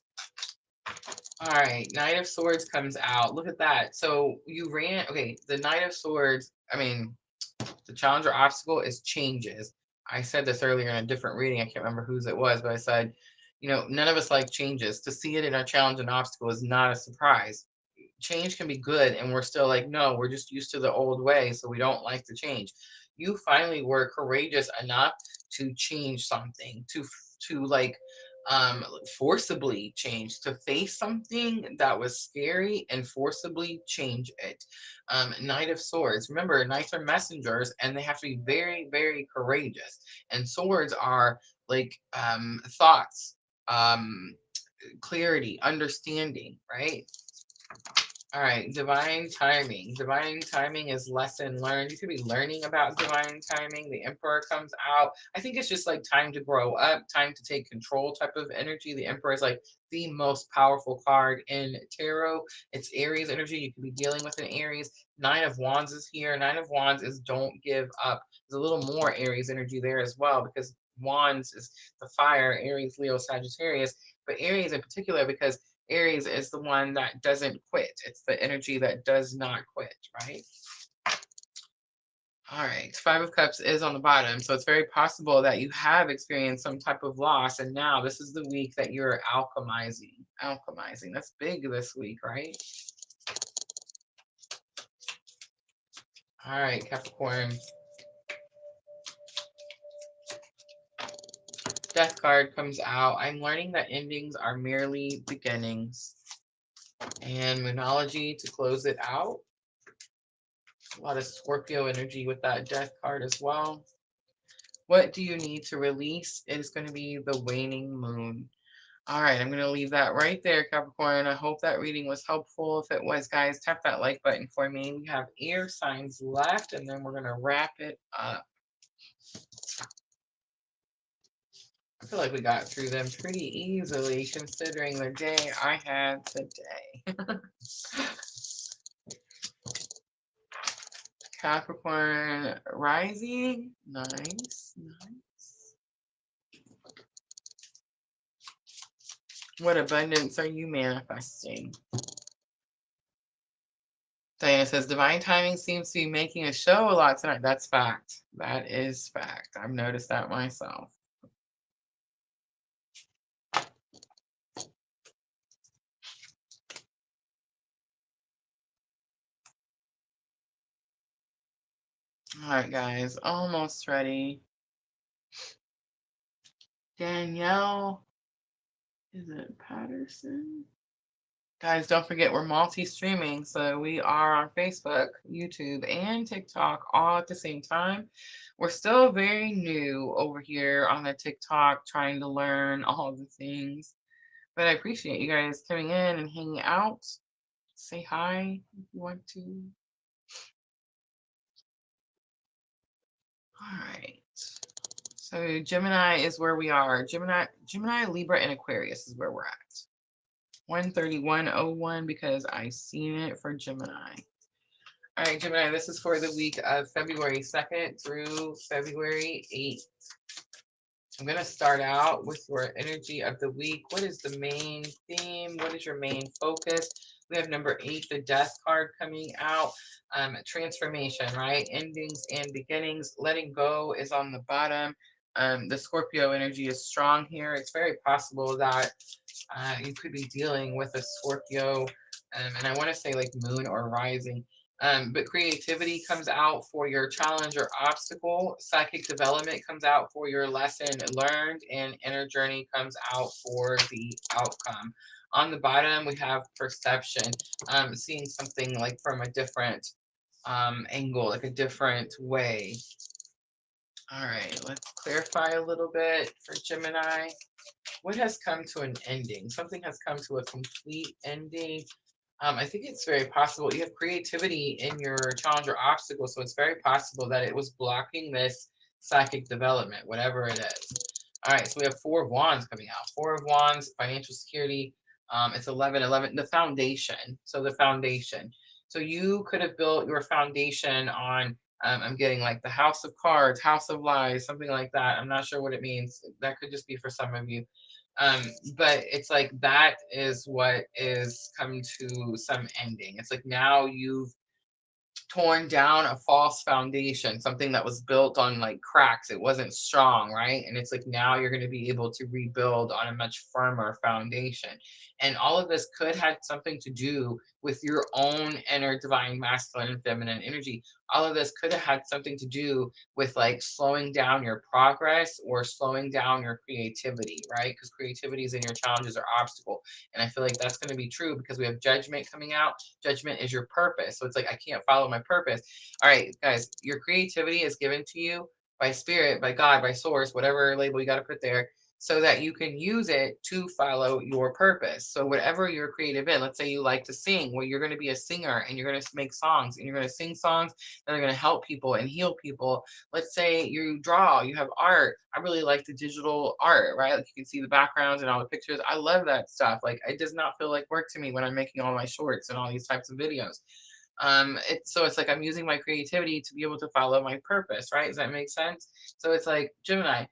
All right, Knight of Swords comes out. Look at that. So you ran, okay, the Knight of Swords, I mean, the challenge or obstacle is changes. I said this earlier in a different reading. I can't remember whose it was, but I said, you know, none of us like changes. To see it in a challenge and obstacle is not a surprise. Change can be good, and we're still like, no, we're just used to the old way, so we don't like the change. You finally were courageous enough to change something, to like forcibly change, to face something that was scary and forcibly change it. Knight of Swords, remember, knights are messengers and they have to be very, very courageous, and swords are like thoughts, clarity, understanding, right? All right, divine timing. Divine timing is lesson learned. You could be learning about divine timing. The Emperor comes out. I think it's just like time to grow up, time to take control type of energy. The Emperor is like the most powerful card in tarot. It's Aries energy. You could be dealing with an Aries. 9 of Wands is here. 9 of Wands is don't give up. There's a little more Aries energy there as well, because Wands is the fire, Aries, Leo, Sagittarius, but Aries in particular, because Aries is the one that doesn't quit. It's the energy that does not quit, right? All right, Five of Cups is on the bottom, so it's very possible that you have experienced some type of loss, and now this is the week that you're alchemizing. Alchemizing, that's big this week, right? All right, Capricorn. Death card comes out. I'm learning that endings are merely beginnings. And Moonology to close it out. A lot of Scorpio energy with that death card as well. What do you need to release? It is going to be the waning moon. All right, I'm going to leave that right there, Capricorn. I hope that reading was helpful. If it was, guys, tap that like button for me. We have air signs left, and then we're going to wrap it up. I feel like we got through them pretty easily considering the day I had today. Capricorn rising. Nice, nice. What abundance are you manifesting? Diana says, divine timing seems to be making a show a lot tonight. That's fact. That is fact. I've noticed that myself. All right, guys, almost ready. Danielle, is it Patterson? Guys, don't forget we're multi-streaming, so we are on Facebook, YouTube, and TikTok all at the same time. We're still very new over here on the TikTok, trying to learn all the things. But I appreciate you guys coming in and hanging out. Say hi if you want to. All right. So Gemini is where we are. Gemini, Libra, and Aquarius is where we're at. 131.01 because I seen it for Gemini. All right, Gemini, this is for the week of February 2nd through February 8th. I'm going to start out with your energy of the week. What is the main theme? What is your main focus? We have number 8, the death card coming out. Transformation, right? Endings and beginnings. Letting go is on the bottom. The Scorpio energy is strong here. It's very possible that you could be dealing with a Scorpio, and I want to say like moon or rising. But creativity comes out for your challenge or obstacle. Psychic development comes out for your lesson learned, and inner journey comes out for the outcome. On the bottom, we have perception, seeing something like from a different angle, like a different way. All right, let's clarify a little bit for Gemini. What has come to an ending? Something has come to a complete ending. I think it's very possible you have creativity in your challenge or obstacle, so it's very possible that it was blocking this psychic development, whatever it is. All right, so we have 4 of Wands coming out. 4 of Wands, financial security. It's 11, the foundation. So the foundation. So you could have built your foundation on, I'm getting like the House of Cards, House of Lies, something like that. I'm not sure what it means. That could just be for some of you. But it's like that is what is come to some ending. It's like now you've torn down a false foundation, something that was built on like cracks. It wasn't strong, right? And it's like now you're going to be able to rebuild on a much firmer foundation. And all of this could have something to do with your own inner divine masculine and feminine energy. All of this could have had something to do with like slowing down your progress or slowing down your creativity, right? Because creativity is in your challenges or obstacle. And I feel like that's going to be true because we have judgment coming out. Judgment is your purpose. So it's like, I can't follow my purpose. All right, guys, your creativity is given to you by spirit, by God, by source, whatever label you got to put there, so that you can use it to follow your purpose. So whatever you're creative in, let's say you like to sing, well, you're going to be a singer and you're going to make songs and you're going to sing songs that are going to help people and heal people. Let's say you draw, you have art. I really like the digital art, right? Like you can see the backgrounds and all the pictures. I love that stuff. Like it does not feel like work to me when I'm making all my shorts and all these types of videos. It's like I'm using my creativity to be able to follow my purpose, right? Does that make sense? So it's like Gemini,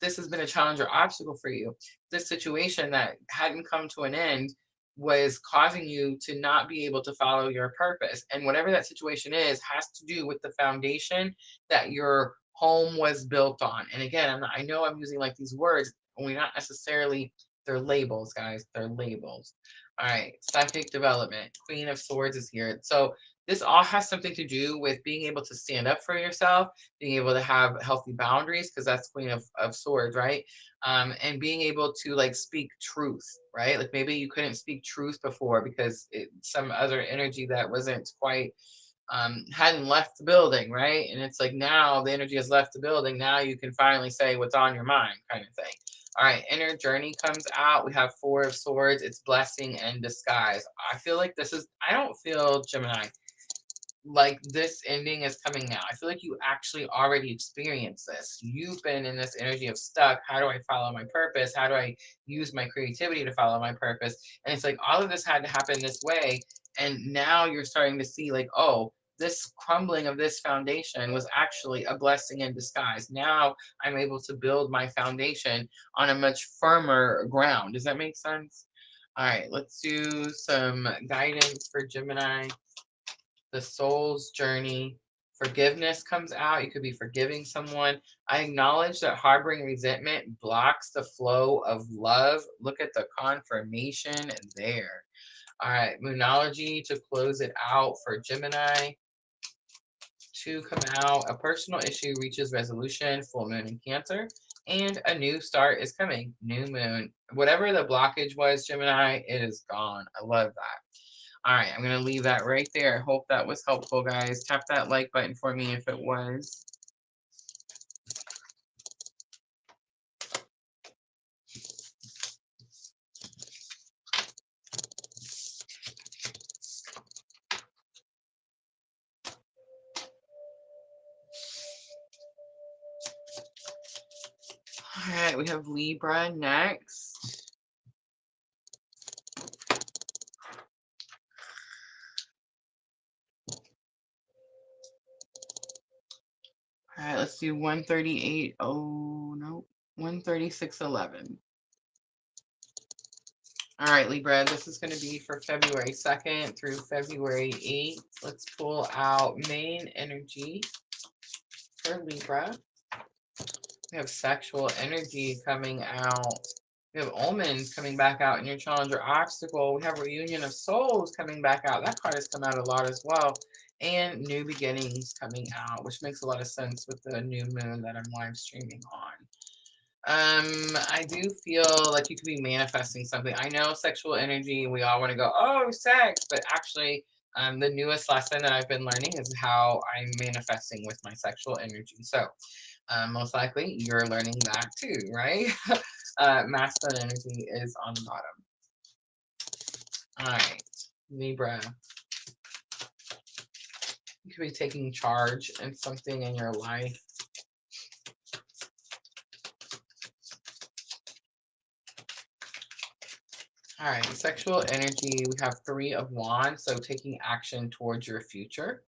this has been a challenge or obstacle for you. This situation that hadn't come to an end was causing you to not be able to follow your purpose. And whatever that situation is has to do with the foundation that your home was built on. And again, I know I'm using like these words, only not necessarily, they're labels, guys. They're labels. All right, psychic development. Queen of Swords is here. So this all has something to do with being able to stand up for yourself, being able to have healthy boundaries, because that's Queen of Swords, right? And being able to like speak truth, right? Like maybe you couldn't speak truth before because some other energy that wasn't quite hadn't left the building, right? And it's like now the energy has left the building. Now you can finally say what's on your mind, kind of thing. All right, inner journey comes out. We have Four of Swords. It's blessing and disguise. I feel like this is, I don't feel, Gemini, like this ending is coming now. I feel like you actually already experienced this. You've been in this energy of stuck. How do I follow my purpose? How do I use my creativity to follow my purpose? And it's like all of this had to happen this way. And now you're starting to see like, oh, this crumbling of this foundation was actually a blessing in disguise. Now I'm able to build my foundation on a much firmer ground. Does that make sense? All right, let's do some guidance for Gemini. The soul's journey. Forgiveness comes out. You could be forgiving someone. I acknowledge that harboring resentment blocks the flow of love. Look at the confirmation there. All right, Moonology to close it out for Gemini. To come out, a personal issue reaches resolution, full moon in Cancer, and a new start is coming, new moon. Whatever the blockage was, Gemini, it is gone. I love that. All right, I'm going to leave that right there. I hope that was helpful, guys. Tap that like button for me if it was. All right, we have Libra next. All right, let's do 138. Oh, no. 136.11. All right, Libra, this is going to be for February 2nd through February 8th. Let's pull out main energy for Libra. We have sexual energy coming out. We have omens coming back out in your challenge or obstacle. We have reunion of souls coming back out. That card has come out a lot as well. And new beginnings coming out, which makes a lot of sense with the new moon that I'm live streaming on. I do feel like you could be manifesting something. I know sexual energy, we all want to go, oh, sex, but actually, the newest lesson that I've been learning is how I'm manifesting with my sexual energy. So, most likely you're learning that too, right? Masculine energy is on the bottom. All right, Libra. You could be taking charge in something in your life. All right, sexual energy, we have Three of Wands, so taking action towards your future.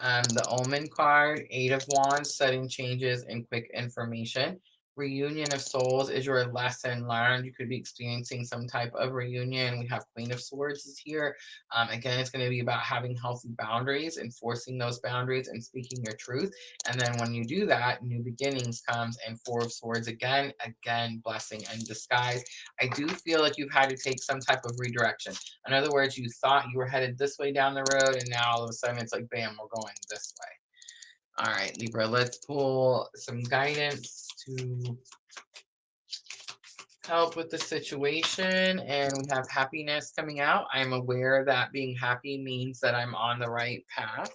The Omen card, Eight of Wands, sudden changes and quick information. Reunion of Souls is your lesson learned. You could be experiencing some type of reunion. We have Queen of Swords is here. Again, it's going to be about having healthy boundaries, enforcing those boundaries, and speaking your truth. And then when you do that, new beginnings comes, and Four of Swords again, blessing and disguise. I do feel like you've had to take some type of redirection. In other words, you thought you were headed this way down the road, and now all of a sudden it's like, bam, we're going this way. All right, Libra, let's pull some guidance to help with the situation. And we have happiness coming out. I'm aware that being happy means that I'm on the right path.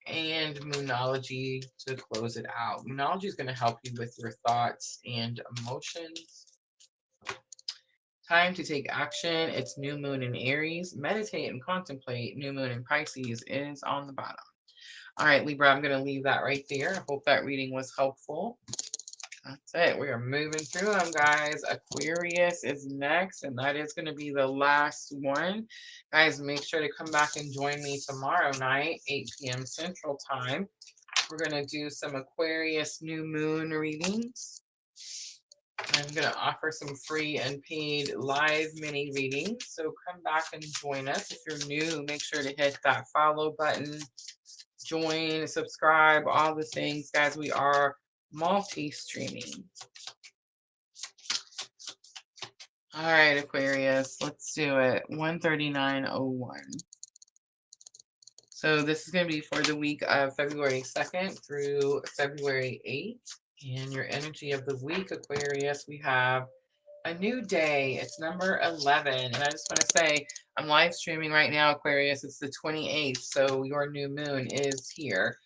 And Moonology to close it out. Moonology is going to help you with your thoughts and emotions. Time to take action. It's new moon in Aries. Meditate and contemplate. New moon in Pisces is on the bottom. All right, Libra, I'm going to leave that right there. I hope that reading was helpful. That's it. We are moving through them, guys. Aquarius is next, and that is going to be the last one. Guys, make sure to come back and join me tomorrow night, 8 p.m. Central Time. We're going to do some Aquarius new moon readings. I'm going to offer some free and paid live mini readings. So come back and join us. If you're new, make sure to hit that follow button, join, subscribe, all the things. Guys, we are multi-streaming. All right, Aquarius, let's do it. 139.01. So this is going to be for the week of February 2nd through February 8th. And your energy of the week, Aquarius, we have a new day. It's number 11. And I just want to say, I'm live streaming right now, Aquarius. It's the 28th, so your new moon is here.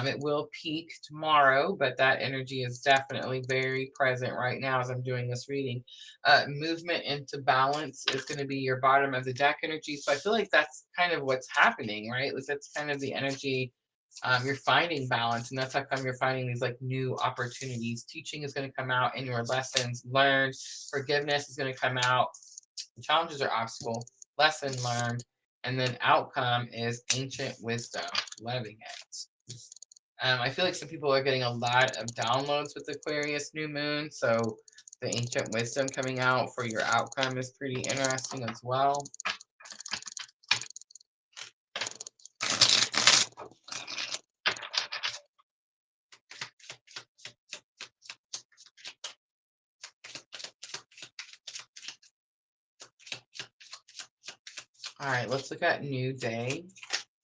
It will peak tomorrow, but that energy is definitely very present right now as I'm doing this reading. Movement into balance is going to be your bottom of the deck energy. So I feel like that's kind of what's happening, right? Like that's kind of the energy. You're finding balance, and that's how come you're finding these like new opportunities. Teaching is going to come out in your lessons learned. Forgiveness is going to come out. Challenges are obstacle. Lesson learned. And then outcome is ancient wisdom. Loving it. I feel like some people are getting a lot of downloads with Aquarius new moon. So the ancient wisdom coming out for your outcome is pretty interesting as well. All right, let's look at new day.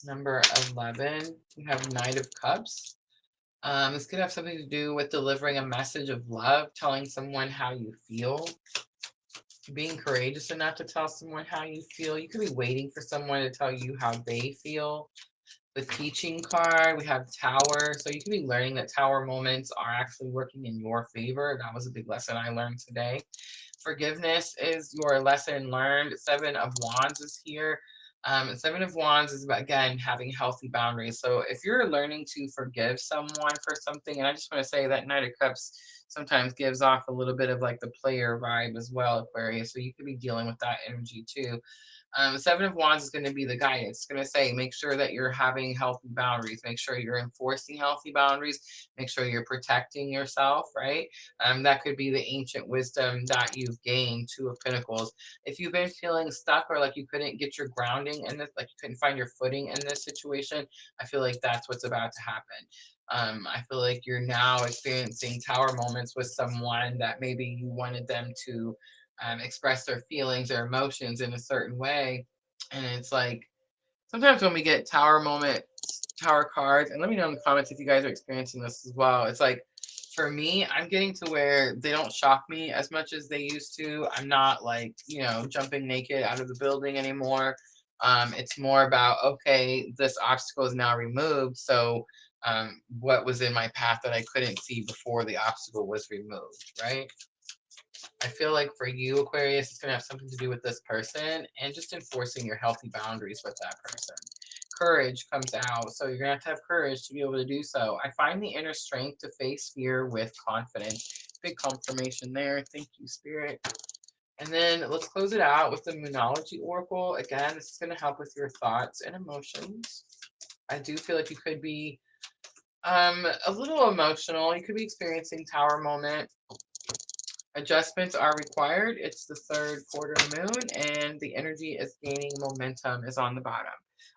Number 11, we have Knight of Cups. This could have something to do with delivering a message of love, telling someone how you feel, being courageous enough to tell someone how you feel. You could be waiting for someone to tell you how they feel. The teaching card, we have Tower. So you could be learning that Tower moments are actually working in your favor. That was a big lesson I learned today. Forgiveness is your lesson learned. Seven of Wands is here. Seven of Wands is about, again, having healthy boundaries. So if you're learning to forgive someone for something, and I just want to say that Knight of Cups sometimes gives off a little bit of like the player vibe as well, Aquarius. So you could be dealing with that energy too. Seven of Wands is going to be the guidance. It's going to say, make sure that you're having healthy boundaries. Make sure you're enforcing healthy boundaries. Make sure you're protecting yourself, right? That could be the ancient wisdom that you've gained. Two of Pentacles. If you've been feeling stuck or like you couldn't get your grounding in this, like you couldn't find your footing in this situation, I feel like that's what's about to happen. I feel like you're now experiencing tower moments with someone that maybe you wanted them to express their feelings or emotions in a certain way. And it's like sometimes when we get tower moment, tower cards, and let me know in the comments if you guys are experiencing this as well. It's like for me, I'm getting to where they don't shock me as much as they used to. I'm not like, jumping naked out of the building anymore. It's more about, okay, this obstacle is now removed. So what was in my path that I couldn't see before the obstacle was removed, right? I feel like for you, Aquarius, it's going to have something to do with this person and just enforcing your healthy boundaries with that person. Courage comes out, so you're going to have courage to be able to do so. I find the inner strength to face fear with confidence. Big confirmation there. Thank you, Spirit. And then let's close it out with the Moonology Oracle. Again, this is going to help with your thoughts and emotions. I do feel like you could be a little emotional. You could be experiencing tower moment. Adjustments are required. It's the third quarter moon, and the energy is gaining momentum is on the bottom.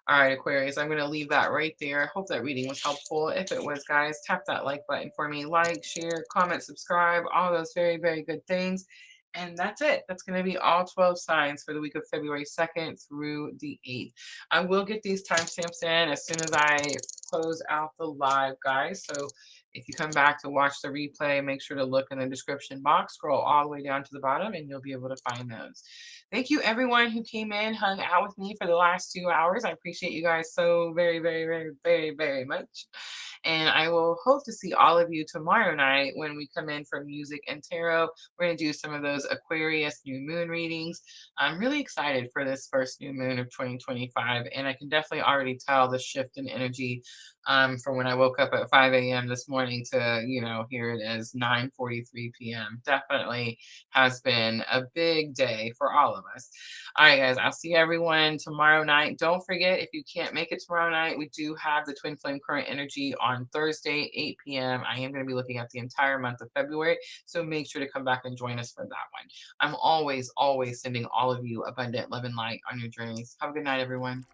All right, Aquarius, I'm going to leave that right there. I hope that reading was helpful. If it was, guys, tap that like button for me. Like, share, comment, subscribe, all those very, very good things. And that's it. That's going to be all 12 signs for the week of February 2nd through the 8th. I will get these timestamps in as soon as I close out the live, guys. So if you come back to watch the replay, make sure to look in the description box, scroll all the way down to the bottom, and you'll be able to find those. Thank you, everyone who came in, hung out with me for the last 2 hours. I appreciate you guys so very, very, very, very, very much. And I will hope to see all of you tomorrow night when we come in for music and tarot. We're going to do some of those Aquarius new moon readings. I'm really excited for this first new moon of 2025, and I can definitely already tell the shift in energy from when I woke up at 5 a.m. this morning to, here it is 9:43 p.m. Definitely has been a big day for all of us. All right, guys, I'll see everyone tomorrow night. Don't forget, if you can't make it tomorrow night, we do have the Twin Flame Current Energy on Thursday, 8 p.m. I am going to be looking at the entire month of February, so make sure to come back and join us for that one. I'm always, always sending all of you abundant love and light on your journeys. Have a good night, everyone.